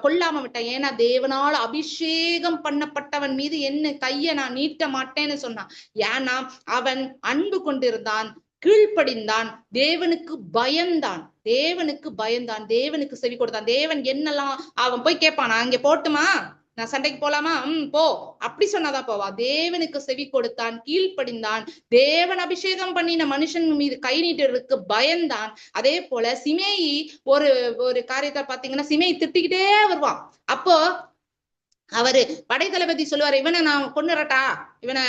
கொல்லாம விட்டான். ஏன்னா தேவனால் அபிஷேகம் பண்ணப்பட்டவன் மீது என்ன கைய நான் நீட்ட மாட்டேன்னு சொன்னான். ஏன்னா அவன் அன்பு கொண்டிருந்தான், கீழ்ப்படிந்தான், தேவனுக்கு பயந்தான், தேவனுக்கு செவி கொடுத்தான். தேவன் என்னெல்லாம் அவன் போய் கேட்பான், நான் இங்க போட்டுமா, நான் சண்டைக்கு போலாமா, போ, அப்படி சொன்னாதான் போவா. தேவனுக்கு செவி கொடுத்தான், கீழ்ப்படிந்தான், தேவன் அபிஷேகம் பண்ணின மனுஷன் மீது கை நீட்டுறதுக்கு பயந்தான். அதே போல சிமேயி ஒரு காரியத்தை பாத்தீங்கன்னா சிமேயி திட்டிக்கிட்டே வருவான். அப்போ அவரு படை தளபதி சொல்லுவாரு, இவனை நான் கொன்னுறட்டா, இவன்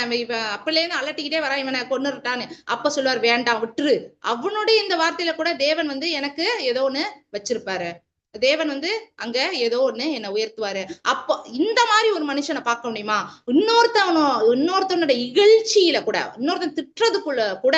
அப்பலேருந்து அலட்டிக்கிட்டே வரா, இவனை கொன்னுறட்டான்னு. அப்ப சொல்லுவார், வேண்டாம் விட்டுரு. அவனுடைய இந்த வார்த்தையில கூட தேவன் ஏதோ ஒண்ணு வச்சிருப்பாரு. தேவன் அங்க ஏதோ ஒண்ணு என்னை உயர்த்துவாரு. அப்போ இந்த மாதிரி ஒரு மனுஷனை பார்க்க முடியுமா? இன்னொருத்தனோட இகழ்ச்சியில கூட, இன்னொருத்தன் திட்டுறதுக்குள்ள கூட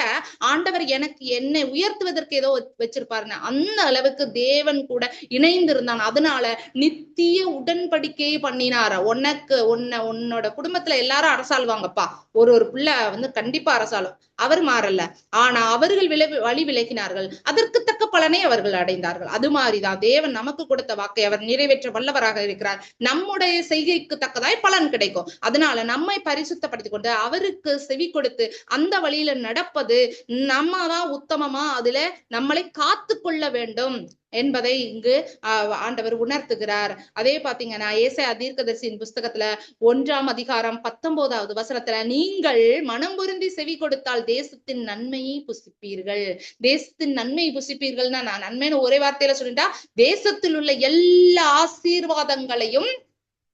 ஆண்டவர் எனக்கு என்னை உயர்த்துவதற்கு ஏதோ வச்சிருப்பாருன்னு அந்த அளவுக்கு தேவன் கூட இணைந்திருந்தான். அதனால நித்திய உடன்படிக்கையை பண்ணினார. உன்னோட குடும்பத்துல எல்லாரும் அரசாளுவாங்கப்பா, ஒரு பிள்ளை கண்டிப்பா அரசாளும். அவர் மாறல, ஆனா அவர்கள் வழி விலகினார்கள், அதற்கு தக்க பலனை அவர்கள் அடைந்தார்கள். அது மாதிரிதான் தேவன் நமக்கு கொடுத்த வாக்கை அவர் நிறைவேற்ற வல்லவராக இருக்கிறார். நம்முடைய செய்கைக்கு தக்கதாய் பலன் கிடைக்கும். அதனால நம்மை பரிசுத்தப்படுத்திக் கொண்டு அவருக்கு செவி கொடுத்து அந்த வழியில நடப்பது நம்ம தான் உத்தமமா அதுல நம்மளை காத்து கொள்ள வேண்டும் என்பதை இங்கு ஆண்டவர் உணர்த்துகிறார். அதே பாத்தீங்கன்னா ஏசாயா தீர்க்கதரிசியின் புஸ்தகத்துல 1ஆம் அதிகாரம் 19வது வசனத்துல, நீங்கள் மனம் பொருந்தி செவி கொடுத்தால் தேசத்தின் நன்மையை புசிப்பீர்கள். தேசத்தின் நன்மையை புசிப்பீர்கள்னா, நான் நன்மைன்னு ஒரே வார்த்தையில சொல்லிட்டா, தேசத்தில் உள்ள எல்லா ஆசீர்வாதங்களையும்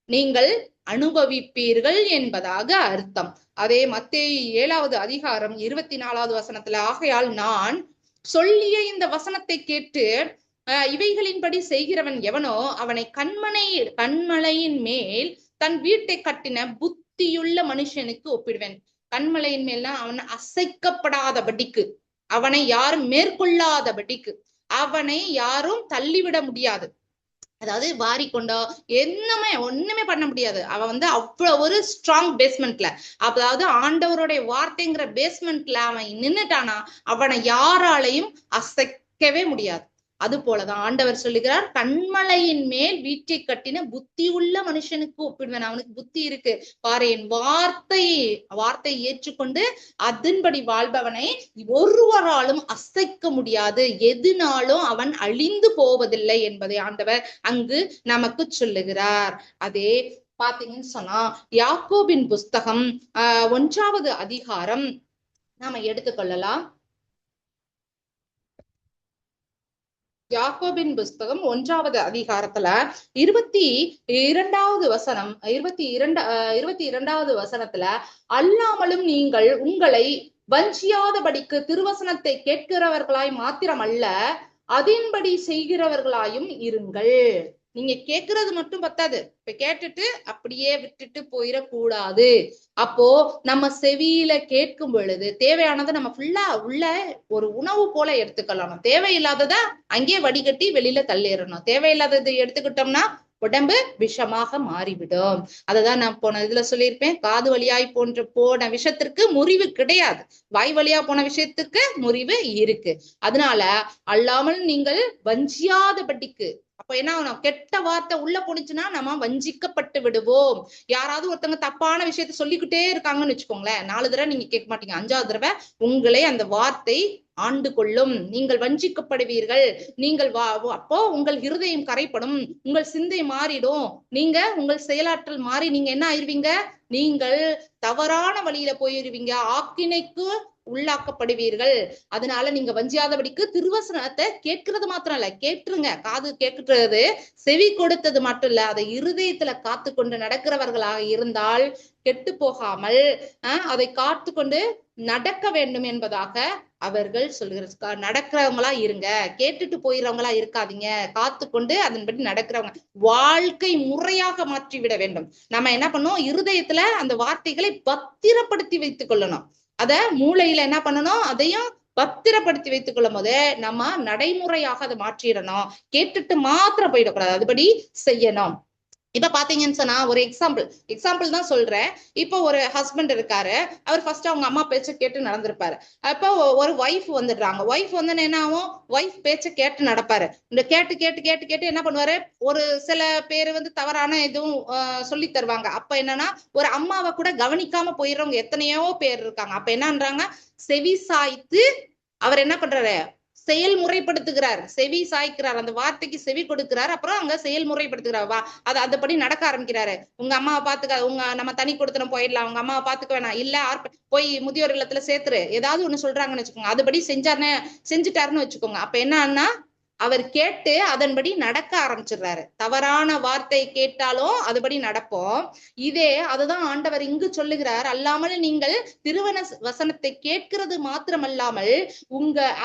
நீங்கள் அனுபவிப்பீர்கள் என்பதாக அர்த்தம். அதே மத்தேயு 7வது அதிகாரம் 24வது வசனத்துல, ஆகையால் நான் சொல்லிய இந்த வசனத்தை கேட்டு இவைகளின்படி செய்கிறவன் எவனோ அவனை கண்மலையின் மேல் தன் வீட்டை கட்டின புத்தியுள்ள மனுஷனுக்கு ஒப்பிடுவேன். கண்மலையின் மேல்னா அவன் அசைக்கப்படாதபடிக்கு, அவனை யாரும் மேற்கொள்ளாதபடிக்கு, அவனை யாரும் தள்ளிவிட முடியாது. அதாவது வாரிக்கொண்டோ ஒண்ணுமே பண்ண முடியாது. அவன் அவ்வளவு ஒரு ஸ்ட்ராங் பேஸ்மெண்ட்ல, அதாவது ஆண்டவருடைய வார்த்தைங்கிற பேஸ்மெண்ட்ல அவன் நின்னுட்டானா அவனை யாராலையும் அசைக்கவே முடியாது. அது போலதான் ஆண்டவர் சொல்லுகிறார், கண்மலையின் மேல் வீட்டை கட்டின புத்தி உள்ள மனுஷனுக்கு ஒப்பிடுவேன். அவனுக்கு புத்தி இருக்கு பாரு, என் வார்த்தை ஏற்றுக்கொண்டு அதன்படி வாழ்பவனை ஒருவராலும் அசைக்க முடியாது, எதுனாலும் அவன் அழிந்து போவதில்லை என்பதை ஆண்டவர் அங்கு நமக்கு சொல்லுகிறார். அதே பாத்தீங்கன்னு சொன்னா யாக்கோபின் புஸ்தகம் 1வது அதிகாரம் நாம எடுத்துக்கொள்ளலாம். யாக்கோபின் புஸ்தகம் 1வது அதிகாரத்துல 22வது வசனம், 22வது வசனத்துல, அல்லாமலும் நீங்கள் உங்களை வஞ்சியாதபடிக்கு திருவசனத்தை கேட்கிறவர்களாய் மாத்திரமல்ல அதன்படி செய்கிறவர்களாயும் இருங்கள். நீங்க கேட்கறது மட்டும் பத்தாது, இப்ப கேட்டுட்டு அப்படியே விட்டுட்டு போயிடக்கூடாது. அப்போ நம்ம செவியில கேட்கும் பொழுது தேவையானதை நம்ம ஃபுல்லா உள்ள ஒரு உணவு போல எடுத்துக்கலாம். தேவையில்லாதத அங்கேயே வடிகட்டி வெளியில தள்ளிடணும். தேவையில்லாததை எடுத்துக்கிட்டோம்னா உடம்பு விஷமாக மாறிவிடும். அததான் நான் போன இதுல சொல்லியிருப்பேன், காது வழியாய் போன விஷயத்திற்கு முறிவு கிடையாது, வாய் வழியா போன விஷயத்துக்கு முறிவு இருக்கு. அதனால அல்லாமல் நீங்கள் வஞ்சியாதபடிக்கு, அப்ப என்ன கெட்ட வார்த்தை உள்ள போனுச்சுன்னா நம்ம வஞ்சிக்கப்பட்டு விடுவோம். யாராவது ஒருத்தவங்க தப்பான விஷயத்த சொல்லிக்கிட்டே இருக்காங்கன்னு வச்சுக்கோங்களேன், 4 தடவை நீங்க கேட்க மாட்டீங்க, 5வது தடவை உங்களை அந்த வார்த்தை ஆண்டு கொள்ளும், நீங்கள் வஞ்சிக்கப்படுவீர்கள். நீங்கள் அப்போ உங்கள் இருதயம் கரைப்படும், உங்கள் சிந்தை மாறிடும், நீங்க உங்கள் செயலாற்றல் மாறி நீங்க என்ன ஆயிருவீங்க, நீங்கள் தவறான வழியில போயிருவீங்க, ஆக்கினைக்கு உள்ளாக்கப்படுவீர்கள். அதனால நீங்க வஞ்சியாதபடிக்கு திருவசனத்தை கேட்கறது மாத்திரம் இல்ல, கேட்டுருங்க, காது கேட்கிறது, செவி கொடுத்தது மட்டும் இல்ல, அதை இருதயத்துல காத்து கொண்டு நடக்கிறவர்களாக இருந்தால் கெட்டு போகாமல் அதை காத்து கொண்டு நடக்க வேண்டும் என்பதாக அவர்கள் சொல்கிற நடக்கிறவங்களா இருங்க, கேட்டுட்டு போயிடுறவங்களா இருக்காதீங்க, காத்து கொண்டு அதன்படி நடக்கிறவங்க வாழ்க்கை முறையாக மாற்றிவிட வேண்டும். நம்ம என்ன பண்ணோம், இருதயத்துல அந்த வார்த்தைகளை பத்திரப்படுத்தி வைத்துக் கொள்ளணும். அத மூளையில என்ன பண்ணணும், அதையும் பத்திரப்படுத்தி வைத்துக் கொள்ளும் போது நம்ம நடைமுறையாக அதை மாற்றிடணும். கேட்டுட்டு மாத்திரம் போயிடக்கூடாது, அதுபடி செய்யணும். இப்ப பாத்தீங்கன்னு சொன்னா ஒரு எக்ஸாம்பிள் தான் சொல்றேன். இப்போ ஒரு ஹஸ்பண்ட் இருக்காரு, அவர் ஃபர்ஸ்ட் அவங்க அம்மா பேச்ச கேட்டு நடந்திருப்பாரு. அப்போ ஒரு ஒய்ஃப் வந்துடுறாங்க. ஒய்ஃப் வந்து என்ன ஆகும், ஒய்ஃப் பேச்ச கேட்டு நடப்பாரு. இந்த கேட்டு கேட்டு கேட்டு கேட்டு என்ன பண்ணுவாரு, ஒரு சில பேர் வந்து தவறான எதுவும் சொல்லி தருவாங்க. அப்ப என்னன்னா ஒரு அம்மாவை கூட கவனிக்காம போயிடுறவங்க எத்தனையோ பேர் இருக்காங்க. அப்ப என்னன்றாங்க, செவி சாய்த்து அவர் என்ன பண்றாரு, செயல்முறைப்படுத்துகிறார், செவி சாய்க்கிறார், அந்த வார்த்தைக்கு செவி கொடுக்கிறார், அப்புறம் அங்க செயல்முறைப்படுத்துகிறார். அது அதுபடி நடக்க ஆரம்பிக்கிறாரு. உங்க அம்மாவை பாத்துக்க, நம்ம தனி கொடுத்துன போயிடலாம், உங்க அம்மாவை பாத்துக்க வேணாம், இல்ல போய் முதியோர் இல்லத்துல சேர்த்துரு, ஏதாவது ஒண்ணு சொல்றாங்கன்னு வச்சுக்கோங்க, அதுபடி செஞ்சுட்டாருன்னு வச்சுக்கோங்க. அப்ப என்னன்னா அவர் கேட்டு அதன்படி நடக்க ஆரம்பிச்சிடுறாரு. தவறான வார்த்தை கேட்டாலும் அதுபடி நடப்போம். அதுதான் ஆண்டவர் இங்கு சொல்லுகிறார். அல்லாமல் நீங்கள் திருவன வசனத்தை கேட்கிறது மாத்திரமல்லாமல்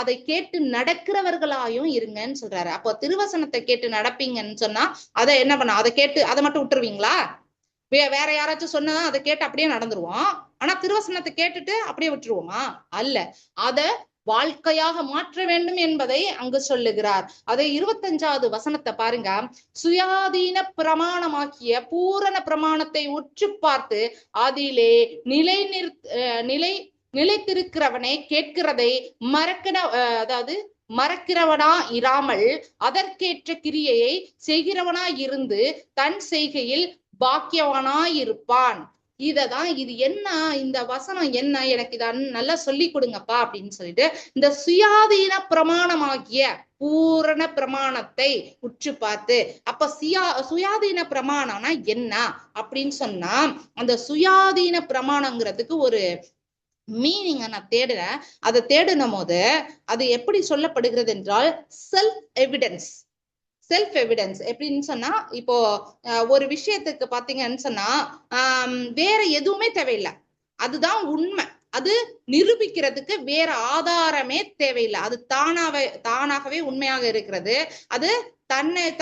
அதை கேட்டு நடக்கிறவர்களாயும் இருங்கன்னு சொல்றாரு. அப்போ திருவசனத்தை கேட்டு நடப்பீங்கன்னு சொன்னா அதை என்ன பண்ண, அதை கேட்டு அதை மட்டும் விட்டுருவீங்களா? வேற யாராச்சும் சொன்னா அதை கேட்டு அப்படியே நடந்துருவோம். ஆனா திருவசனத்தை கேட்டுட்டு அப்படியே விட்டுருவோமா? அல்ல, அத வாழ்க்கையாக மாற்ற வேண்டும் என்பதை அங்கு சொல்லுகிறார். அதை 25வது வசனத்தை பாருங்க. சுயாதீன பிரமாணமாக்கிய பூரண பிரமாணத்தை உற்று பார்த்து அதிலே நிலைத்திருக்கிறவனே கேட்கிறதை மறக்கிறவனா இராமல் அதற்கேற்ற கிரியையை செய்கிறவனா இருந்து தன் செய்கையில் பாக்கியவனாயிருப்பான். இததான், இது என்ன, இந்த வசனம் என்ன, எனக்கு இத நல்லா சொல்லி கொடுங்கப்பா அப்படின்னு சொல்லிட்டு இந்த சுயாதீன பிரமாணமாகிய பூரண பிரமாணத்தை உற்று பார்த்து, அப்ப சுயாதீன பிரமாணம்னா என்ன அப்படின்னு சொன்னா, அந்த சுயாதீன பிரமாணங்கிறதுக்கு ஒரு மீனிங்க நான் தேடுறேன். அதை தேடின போது அது எப்படி சொல்லப்படுகிறது என்றால் செல்ஃப் எவிடன்ஸ் எப்படின்னு சொன்னா, இப்போ ஒரு விஷயத்துக்கு பாத்தீங்கன்னு சொன்னா வேற எதுவுமே தேவையில்லை, அதுதான் உண்மை, அது நிரூபிக்கிறதுக்கு வேற ஆதாரமே தேவையில்லை, அது தானாகவே உண்மையாக இருக்கிறது, அது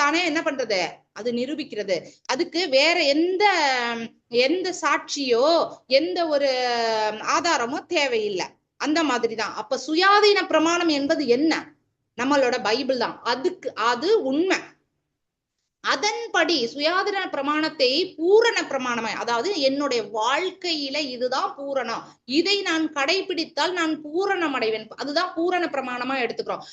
தானே என்ன பண்றது, அது நிரூபிக்கிறது, அதுக்கு வேற எந்த சாட்சியோ எந்த ஒரு ஆதாரமோ தேவையில்லை. அந்த மாதிரிதான். அப்ப சுயாதீன பிரமாணம் என்பது என்ன, நம்மளோட பைபிள் தான், அது உண்மை. அதன்படி சுயாதீன பிரமாணத்தை பூரண பிரமாணமாய், அதாவது என்னுடைய வாழ்க்கையில இதுதான் பூரணம், இதை நான் கடைபிடித்தால் நான் பூரணம் அடைவேன், அதுதான் பூரண பிரமாணமா எடுத்துக்கிறோம்.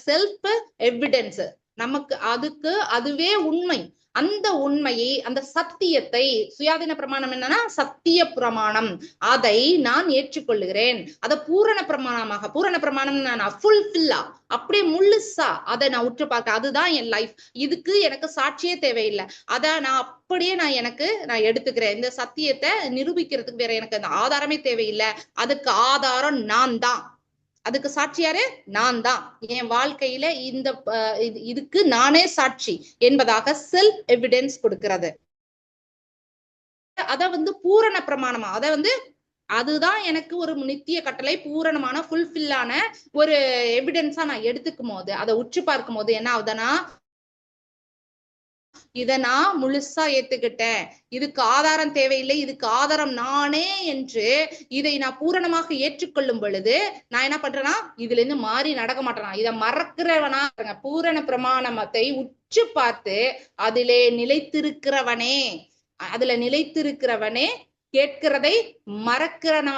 செல்ஃப் எவிடன்ஸ் நமக்கு, அதுவே உண்மை. அந்த உண்மையை, அந்த சத்தியத்தை, சுயாதீன பிரமாணம் என்னன்னா சத்திய பிரமாணம், அதை நான் ஏற்றுக்கொள்ளுகிறேன். அதை பூரண பிரமாணம் நான் ஃபுல்ஃபில்லா அப்படியே முழுசா அதை நான் உற்று பார்க்க, அதுதான் என் லைஃப், இதுக்கு எனக்கு சாட்சியே தேவையில்லை, அதை நான் அப்படியே நான் எடுத்துக்கிறேன். இந்த சத்தியத்தை நிரூபிக்கிறதுக்கு வேற எனக்கு அந்த ஆதாரமே தேவையில்லை, அதுக்கு ஆதாரம் நான் தான், அதுக்கு சாட்சியாரு நான் தான், என் வாழ்க்கையில இதுக்கு நானே சாட்சி என்பதாக செல்ஃப் எவிடன்ஸ் கொடுக்கிறது. அத பூரண பிரமாணமா, அதுதான் எனக்கு ஒரு நித்திய கட்டளை, பூரணமான ஃபுல்ஃபில்லான ஒரு எவிடன்ஸா நான் எடுத்துக்கும் போது, அதை உற்று பார்க்கும் போது என்ன ஆகுதுன்னா, இத நான் முழுசா ஏத்துக்கிட்டேன், இதுக்கு ஆதாரம் தேவையில்லை, இதுக்கு ஆதாரம் நானே என்று இதை நான் பூரணமாக ஏற்றுக்கொள்ளும் பொழுது நான் என்ன பண்றேன்னா, இதுல இருந்து மாறி நடக்க மாட்டேனா, இதை மறக்கிறவனா, பூரண பிரமாணத்தை உற்று பார்த்து அதிலே நிலைத்திருக்கிறவனே கேட்கிறதை மறக்கிறவனா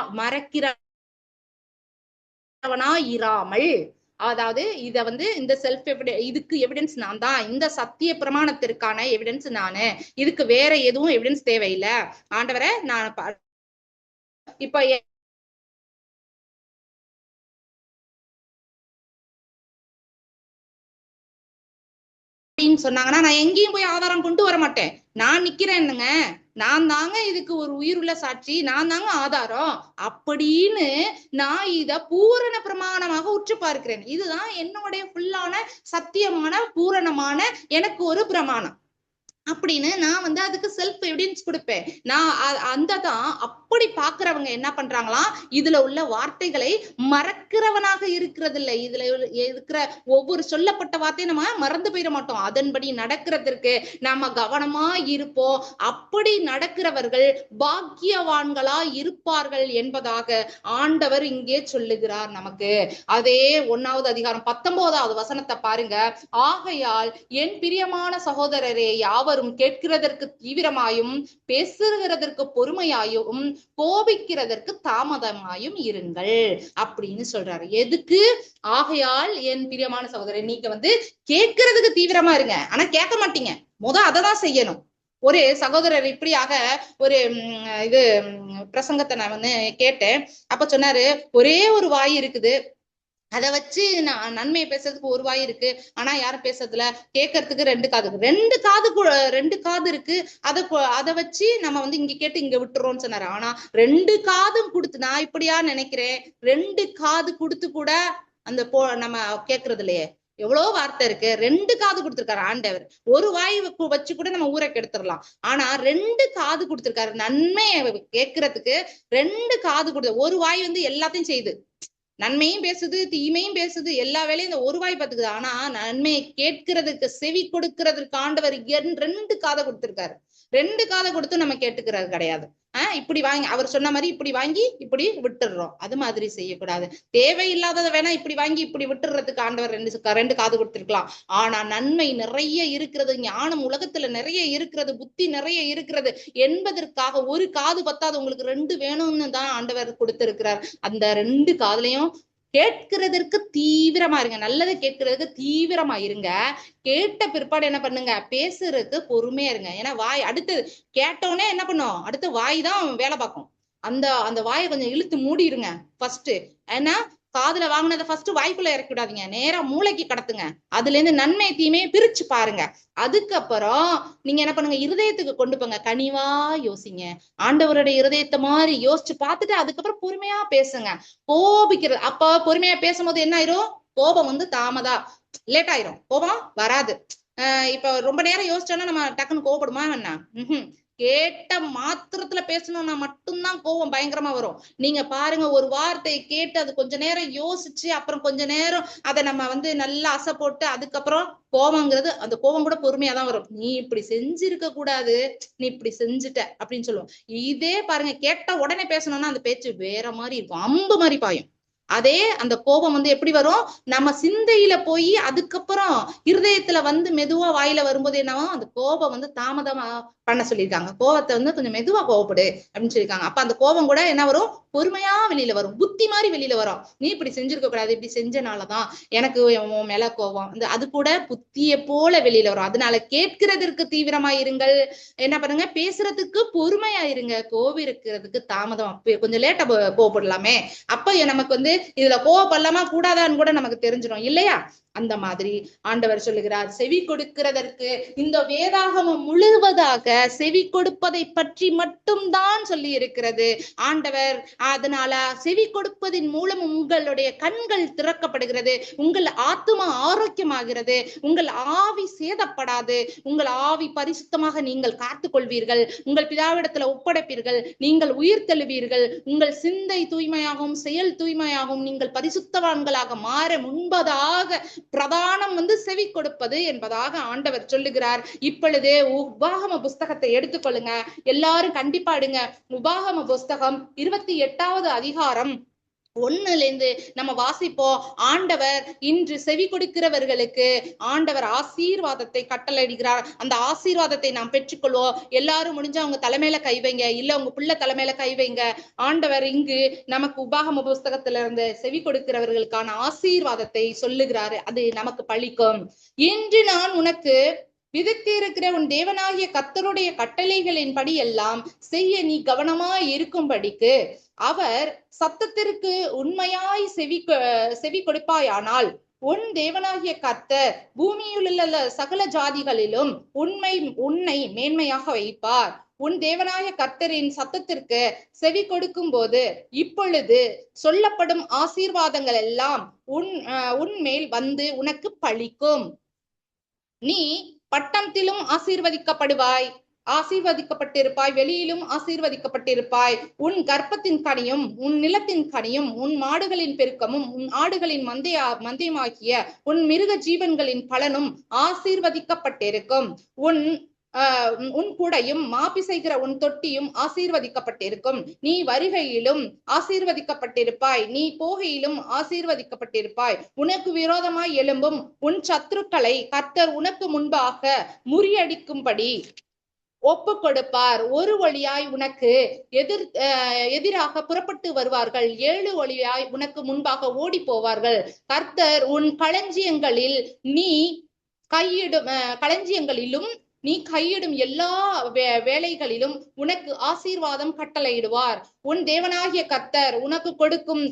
இராமல், அதாவது இந்த செல்ஃப் இதுக்கு எவிடன்ஸ் நான் தான், இந்த சத்திய பிரமாணத்திற்கான எவிடன்ஸ் நானு, இதுக்கு வேற எதுவும் எவிடன்ஸ் தேவையில்லை ஆண்டவரை, நான் இப்ப சொன்னாங்கன்னா நான் எங்கேயும் போய் ஆதாரம் கொண்டு வர மாட்டேன், நான் நிக்கிறேன்னுங்க, நான் தாங்க இதுக்கு ஒரு உயிருள்ள சாட்சி, நான் தாங்க ஆதாரம் அப்படின்னு நான் இத பூரண பிரமாணமாக உற்று பார்க்கிறேன். இதுதான் என்னுடைய ஃபுல்லான சத்தியமான பூரணமான எனக்கு ஒரு பிரமாணம். அப்படின்னு நான் வந்து அதுக்கு செல்ஃப் எவிடன்ஸ் கொடுப்பேன். நான் அந்த தான் அப்படி பாக்குறவங்க என்ன பண்றாங்களாம், இதுல உள்ள வார்த்தைகளை மறக்கிறவனாக இருக்கிறது இல்லை. இதுல இருக்கிற ஒவ்வொரு சொல்லப்பட்ட வார்த்தையும் நம்ம மறந்து போயிட மாட்டோம். அதன்படி நடக்கிறதுக்கு நாம கவனமா இருப்போம். அப்படி நடக்கிறவர்கள் பாக்கியவான்களா இருப்பார்கள் என்பதாக ஆண்டவர் இங்கே சொல்லுகிறார் நமக்கு. அதே 1வது அதிகாரம் 19வது வசனத்தை பாருங்க. ஆகையால் என் பிரியமான சகோதரரே, யாவரும் கேட்கிறதற்கு தீவிரமாயும், பேசுகிறதற்கு பொறுமையாயும், கோபிக்கிறதற்கு தாமதமாயும் இருங்கள் அப்படின்னு சொல்றாரு. எதுக்கு? ஆகையால் என் பிரியமான சகோதரர், நீங்க வந்து கேட்கறதுக்கு தீவிரமா இருங்க, ஆனா கேட்க மாட்டீங்க. அததான் செய்யணும். ஒரு சகோதரர் இப்படியாக ஒரு இது பிரசங்கத்தை நான் வந்து கேட்டேன். அப்ப சொன்னாரு, ஒரே ஒரு வாய் இருக்குது, அதை வச்சு நான் நன்மையை பேசுறதுக்கு ஒரு வாய் இருக்கு, ஆனா யாரும் பேசுறதுல, கேட்கறதுக்கு 2 காது இருக்கு. 2 காது இருக்கு, அதை வச்சு நம்ம வந்து இங்க கேட்டு இங்க விட்டுறோம்னு சொன்னாரு. ஆனா 2 காதும் கொடுத்து, நான் இப்படியா நினைக்கிறேன், 2 காது கொடுத்து கூட அந்த நம்ம கேட்கறது இல்லையே. எவ்வளவு வார்த்தை இருக்கு, 2 காது கொடுத்திருக்காரு ஆண்டவர். ஒரு வாய் வச்சு கூட நம்ம ஊரை கெடுத்துடலாம், ஆனா 2 காது கொடுத்திருக்காரு நன்மையை கேட்கறதுக்கு. 2 காது கொடுத்த ஒரு வாய் வந்து எல்லாத்தையும் செய்யுது, நன்மையும் பேசுது, தீமையும் பேசுது, எல்லா வேலையும் இந்த ஒரு வாய் பார்த்துக்குது. ஆனா நன்மையை கேட்கிறதுக்கு, செவி கொடுக்கிறதுக்கு ஆண்டவர் 2 காதை கொடுத்திருக்காரு. 2 காதை கொடுத்து நம்ம கேட்டுக்கிறது கிடையாது. இப்படி வாங்கி, அவர் சொன்ன மாதிரி இப்படி வாங்கி இப்படி விட்டுடுறோம். அது மாதிரி செய்யக்கூடாது. தேவையில்லாததை வேணா இப்படி வாங்கி இப்படி விட்டுறதுக்கு ஆண்டவர் 2 காது கொடுத்திருக்கலாம். ஆனா நன்மை நிறைய இருக்கிறது, ஞானம் உலகத்துல நிறைய இருக்கிறது, புத்தி நிறைய இருக்கிறது என்பதற்காக ஒரு காது பத்தாது, உங்களுக்கு 2 வேணும்னு தான் ஆண்டவர் கொடுத்திருக்கிறார். அந்த 2 காதுலயும் கேட்கிறதற்கு தீவிரமா இருங்க, நல்லதை கேட்கறதுக்கு தீவிரமா இருங்க. கேட்ட பிற்பாடு என்ன பண்ணுங்க, பேசுறதுக்கு பொறுமையா இருங்க. ஏன்னா வாய் அடுத்து கேட்டோன்னே என்ன பண்ணும், அடுத்து வாய் தான் வேலை பார்க்கும். அந்த வாயை கொஞ்சம் இழுத்து மூடிடுங்க ஃபர்ஸ்ட். ஏன்னா காதுல வாங்கினதை ஃபர்ஸ்ட் வாய்க்குள்ள இறக்கி விடாதீங்க, நேரா மூளைக்கு கடத்துங்க. அதுல இருந்து நன்மை தீமையை பிரிச்சு பாருங்க. அதுக்கப்புறம் நீங்க என்ன பண்ணுங்க, இருதயத்துக்கு கொண்டு போங்க, கனிவா யோசிங்க, ஆண்டவருடைய இருதயத்தை மாதிரி யோசிச்சு பார்த்துட்டு அதுக்கப்புறம் பொறுமையா பேசுங்க. கோபிக்கிறது, அப்ப பொறுமையா பேசும்போது என்ன ஆயிரும், கோபம் வந்து லேட் ஆயிரும், கோபம் வராது. இப்ப ரொம்ப நேரம் யோசிச்சோன்னா நம்ம டக்குன்னு கோபப்படுமா என்ன? கேட்ட மாத்திரத்துல பேசணும்னா மட்டும்தான் கோபம் பயங்கரமா வரும். நீங்க பாருங்க, ஒரு வார்த்தையை கேட்டு அது கொஞ்ச நேரம் யோசிச்சு அப்புறம் கொஞ்ச நேரம் அதை நம்ம வந்து நல்லா அசை போட்டு அதுக்கப்புறம் கோபங்கிறது, அந்த கோபம் கூட பொறுமையா தான் வரும். நீ இப்படி செஞ்சிருக்க கூடாது, நீ இப்படி செஞ்சுட்ட அப்படின்னு சொல்லுவோம். இதே பாருங்க, கேட்ட உடனே பேசணும்னா அந்த பேச்சு வேற மாதிரி இருக்கும், அம்பு மாதிரி பாயும். அதே அந்த கோபம் வந்து எப்படி வரும், நம்ம சிந்தையில போய் அதுக்கப்புறம் இருதயத்துல வந்து மெதுவா வாயில வரும்போது என்னவோ, அந்த கோபம் வந்து தாமதமா பண்ண சொல்லியிருக்காங்க. கோபத்தை வந்து கொஞ்சம் மெதுவா கோவப்படு அப்படின்னு சொல்லியிருக்காங்க. அப்ப அந்த கோபம் கூட என்ன வரும், பொறுமையா வெளியில வரும், புத்தி மாதிரி வெளியில வரும். நீ இப்படி செஞ்சிருக்க கூடாது, இப்படி செஞ்சனாலதான் எனக்கு உன் மேல கோபம், அது கூட புத்திய போல வெளியில வரும். அதனால கேட்கிறதற்கு தீவிரமா இருங்கள். என்ன பண்ணுங்க, பேசுறதுக்கு பொறுமையா இருங்க. கோபம் இருக்கிறதுக்கு தாமதம், கொஞ்சம் லேட்டா கோவப்படலாமே, அப்ப நமக்கு வந்து இதுல கோவப்படலாமா கூடாதான்னு கூட நமக்கு தெரிஞ்சிடும் இல்லையா? அந்த மாதிரி ஆண்டவர் சொல்லுகிறார், செவி கொடுக்கிறதற்கு இந்த வேதாகமம் முழுவதாக செவி கொடுப்பதை பற்றி மட்டும் தான் சொல்லி இருக்கிறது ஆண்டவர். அதனால செவி கொடுப்பதின் மூலம் உங்களுடைய கண்கள் திறக்கப்படுகிறது, உங்கள் ஆத்துமா ஆரோக்கியமாகிறது, உங்கள் ஆவி சேதப்படாது, உங்கள் ஆவி பரிசுத்தமாக நீங்கள் காத்துக் கொள்வீர்கள், உங்கள் பிதாவிடத்துல ஒப்படைப்பீர்கள், நீங்கள் உயிர் தெழுவீர்கள், உங்கள் சிந்தை தூய்மையாகவும் செயல் தூய்மையாகவும் நீங்கள் பரிசுத்தவான்களாக மாற முன்பதாக பிரதானம் வந்து செவி கொடுப்பது என்பதாக ஆண்டவர் சொல்லுகிறார். இப்பொழுதே உபாகம புஸ்தகத்தை எடுத்துக்கொள்ளுங்க, எல்லாரும் கண்டிப்பா எடுங்க. உபாகம புஸ்தகம் 28வது அதிகாரம் 1ல இருந்து நம்ம வாசிப்போம். ஆண்டவர் இன்று செவி கொடுக்கிறவர்களுக்கு ஆண்டவர் ஆசீர்வாதத்தை கட்டளையிடுகிறார். அந்த ஆசீர்வாதத்தை நாம் பெற்றுக்கொள்வோம். எல்லாரும் முடிஞ்சா உங்க தலைமையில கை வைங்க, இல்ல உங்க பிள்ளை தலைமையில கை வைங்க. ஆண்டவர் இங்கு நமக்கு உபாகம புஸ்தகத்துல இருந்து செவி கொடுக்கிறவர்களுக்கான ஆசீர்வாதத்தை சொல்லுகிறாரு, அது நமக்கு பழிக்கும். இன்று நான் உனக்கு விதித்து இருக்கிற உன் தேவனாகிய கர்த்தருடைய கட்டளைகளின்படி எல்லாம் செய்ய நீ கவனமாய் இருக்கும்படிக்கு அவர் சத்தத்திற்கு உண்மையாய் செவி கொடுப்பாயானால் உன் தேவனாகிய கர்த்தர் பூமியிலுள்ள சகல ஜாதிகளிலும் உன்னை மேன்மையாக வைப்பார். உன் தேவனாகிய கர்த்தரின் சத்தத்திற்கு செவி கொடுக்கும் போது இப்பொழுது சொல்லப்படும் ஆசீர்வாதங்கள் எல்லாம் உன் மேல் வந்து உனக்கு பழிக்கும். நீ பட்டணத்திலும் ஆசீர்வதிக்கப்படுவாய், ஆசீர்வதிக்கப்பட்டிருப்பாய், வெளியிலும் ஆசீர்வதிக்கப்பட்டிருப்பாய். உன் கர்ப்பத்தின் கனியும் உன் நிலத்தின் கனியும் உன் மாடுகளின் பெருக்கமும் உன் ஆடுகளின் மந்தியமாகிய உன் மிருக ஜீவன்களின் பலனும் ஆசீர்வதிக்கப்பட்டிருக்கும். உன் குடையும் மாப்பிசைகிற உன் தொட்டியும் ஆசீர்வதிக்கப்பட்டிருக்கும். நீ வருகையிலும் ஆசீர்வதிக்கப்பட்டிருப்பாய், நீ போகையிலும் ஆசீர்வதிக்கப்பட்டிருப்பாய். உனக்கு விரோதமாய் எழும்பும் உன் சத்துருக்களை கர்த்தர் உனக்கு முன்பாக முறியடிக்கும்படி ஒப்பு கொடுப்பார். ஒரு வழியாய் உனக்கு எதிராக புறப்பட்டு வருவார்கள், 7 வழியாய் உனக்கு முன்பாக ஓடி போவார்கள். கர்த்தர் உன் களஞ்சியங்களிலும் நீ கையிடும் எல்லா வேலைகளிலும் உனக்கு ஆசீர்வாதம் கட்டளையிடுவார். உன் தேவனாகிய கர்த்தர் உனக்கு கொடுக்கும்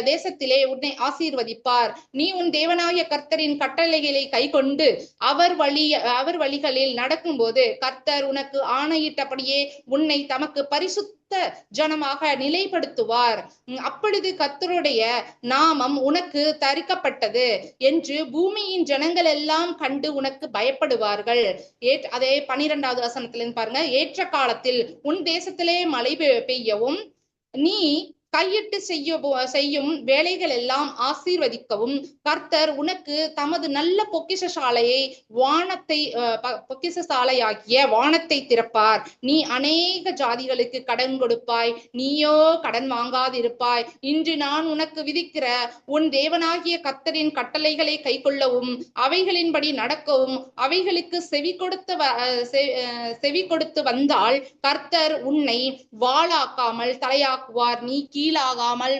தேசத்திலே உன்னை ஆசீர்வதிப்பார். நீ உன் தேவனாகிய கர்த்தரின் கட்டளைகளை கை கொண்டு அவர் வழிகளில் நடக்கும்போது கர்த்தர் உனக்கு ஆணையிட்டபடியே உன்னை தமக்கு பரிசுத்த ஜனமாக நிலைப்படுத்துவார். அப்பொழுது கர்த்தருடைய நாமம் உனக்கு தரிக்கப்பட்டது என்று பூமியின் ஜனங்கள் எல்லாம் கண்டு உனக்கு பயப்படுவார்கள். அதே 12வது வசனத்துல பாருங்க, ஏற்ற காலத்தில் உன் தேசத்திலே மழை பெய்யவும் நீ கையிட்டு செய்யும் வேலைகள் எல்லாம் ஆசீர்வதிக்கவும் கர்த்தர் உனக்கு தமது நல்ல பொக்கிஷசாலையாகிய வானத்தை திறப்பார். நீ அநேக ஜாதிகளுக்கு கடன் கொடுப்பாய், நீயோ கடன் வாங்காதிருப்பாய். இன்று நான் உனக்கு விதிக்கிற உன் தேவனாகிய கர்த்தரின் கட்டளைகளை கை கொள்ளவும் அவைகளின்படி நடக்கவும் அவைகளுக்கு செவி கொடுத்து வந்தால் கர்த்தர் உன்னை வாளாக்காமல் தலையாக்குவார், நீ கீழாகாமல்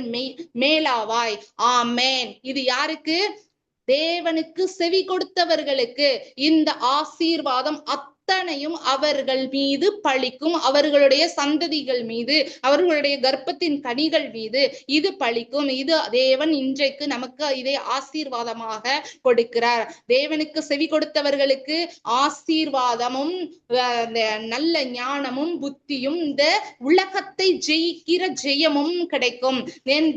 மேலாவாய். ஆமேன். இது யாருக்கு? தேவனுக்கு செவி கொடுத்தவர்களுக்கு இந்த ஆசீர்வாதம் அத்தனையும் அவர்கள் மீது பழிக்கும். அவர்களுடைய சந்ததிகள் மீது, அவர்களுடைய கர்ப்பத்தின் கனிகள் மீது இது பழிக்கும். இது தேவன் இன்றைக்கு நமக்கு இதை ஆசீர்வாதமாக கொடுக்கிறார். தேவனுக்கு செவி கொடுத்தவர்களுக்கு ஆசீர்வாதமும் நல்ல ஞானமும் புத்தியும் இந்த உலகத்தை ஜெயிக்கிற ஜெயமும் கிடைக்கும்.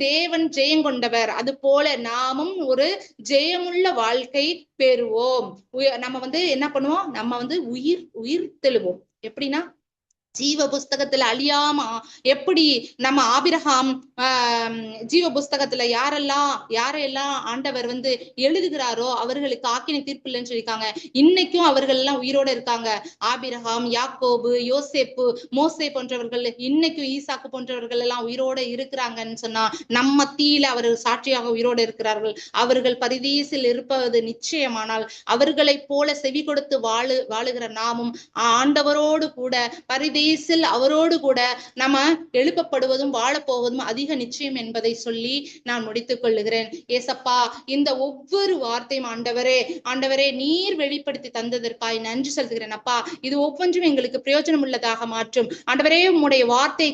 தேவன் ஜெயம் கொண்டவர், அது போல நாமும் ஒரு ஜெயமுள்ள வாழ்க்கை பெறுவோம். நம்ம என்ன பண்ணுவோம்? நம்ம உயிர் தெழுவோம். எப்படின்னா ஜீவ புஸ்தகத்துல அழியாம எப்படி நம்ம ஆபிரகாம் ஜீவ புஸ்தகத்துல யாரெல்லாம் ஆண்டவர் எழுதுகிறாரோ அவர்களுக்கு ஆக்கினை தீர்ப்பு இல்லைன்னு சொல்லியிருக்காங்க. இன்னைக்கும் அவர்கள் எல்லாம் உயிரோட இருக்காங்க. ஆபிரகாம், யாக்கோபு, யோசேப்பு, மோசே போன்றவர்கள், இன்னைக்கும் ஈசாக்கு போன்றவர்கள் எல்லாம் உயிரோட இருக்கிறாங்கன்னு சொன்னா நம்ம மத்தியில அவர்கள் சாட்சியாக உயிரோடு இருக்கிறார்கள். அவர்கள் பரதீசில் இருப்பது நிச்சயமானால் அவர்களை போல செவி கொடுத்து வாழுகிற நாமும் ஆண்டவரோடு கூட அவரோடு கூட நம்ம எழுப்பப்படுவதும் வாழப்போவதும் அதிக நிச்சயம் என்பதை சொல்லி நான் முடித்துக் கொள்ளுகிறேன். ஏசப்பா, இந்த ஒவ்வொரு வார்த்தையும் ஆண்டவரே நீர் வெளிப்படுத்தி தந்ததற்காய் நன்றி செலுத்துகிறேன். அப்பா, இது ஒவ்வொன்றும் எங்களுக்கு பிரயோஜனம் உள்ளதாக மாற்றும். ஆண்டவரே, உம்முடைய வார்த்தை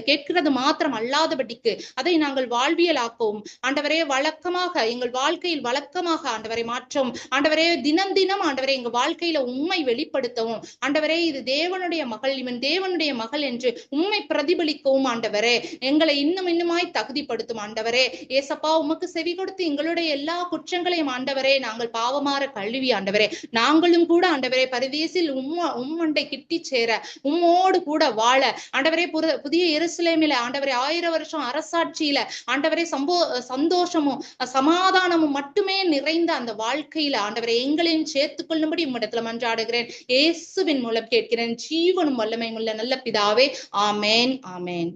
கேட்கிறது மாத்திரம் அல்லாதபடிக்கு அதை நாங்கள் வாழ்வியலாக்கவும் ஆண்டவரே, வழக்கமாக எங்கள் வாழ்க்கையில் வழக்கமாக ஆண்டவரை மாற்றும். ஆண்டவரே, தினம் தினம் ஆண்டவரே எங்க வாழ்க்கையில உண்மை வெளிப்படுத்தவும் ஆண்டவரே, இது தேவனுடைய மகள், இவன் தேவனுடைய மகள் என்று உண்மை பிரதிபலிக்கவும் ஆண்டவரே எங்களை இன்னுமாய் தகுதிப்படுத்தும். ஆண்டவரே ஏசப்பா, உமக்கு செவி கொடுத்து எங்களுடைய எல்லா குற்றங்களையும் ஆண்டவரே நாங்கள் பாவமாற கழுவி ஆண்டவரே நாங்களும் கூட ஆண்டவரே பரதேசில் உம்மண்டை கிட்டி சேர உம்மோடு கூட வாழ ஆண்டவரே புதிய எருசலேமில ஆண்டவரே 1000 வருஷம் அரசாட்சியில ஆண்டவரே சந்தோஷமும் சமாதானமும் மட்டுமே நிறைந்த அந்த வாழ்க்கையில ஆண்டவரே எங்களையும் சேர்த்துக் கொள்ளும்படி உம்மிடத்துல மன்றாடுகிறேன். இயேசுவின் மூலம் கேட்கிறேன், ஜீவனும் வல்லமையும் உள்ள நல்ல பிதாவே. ஆமேன், ஆமேன்.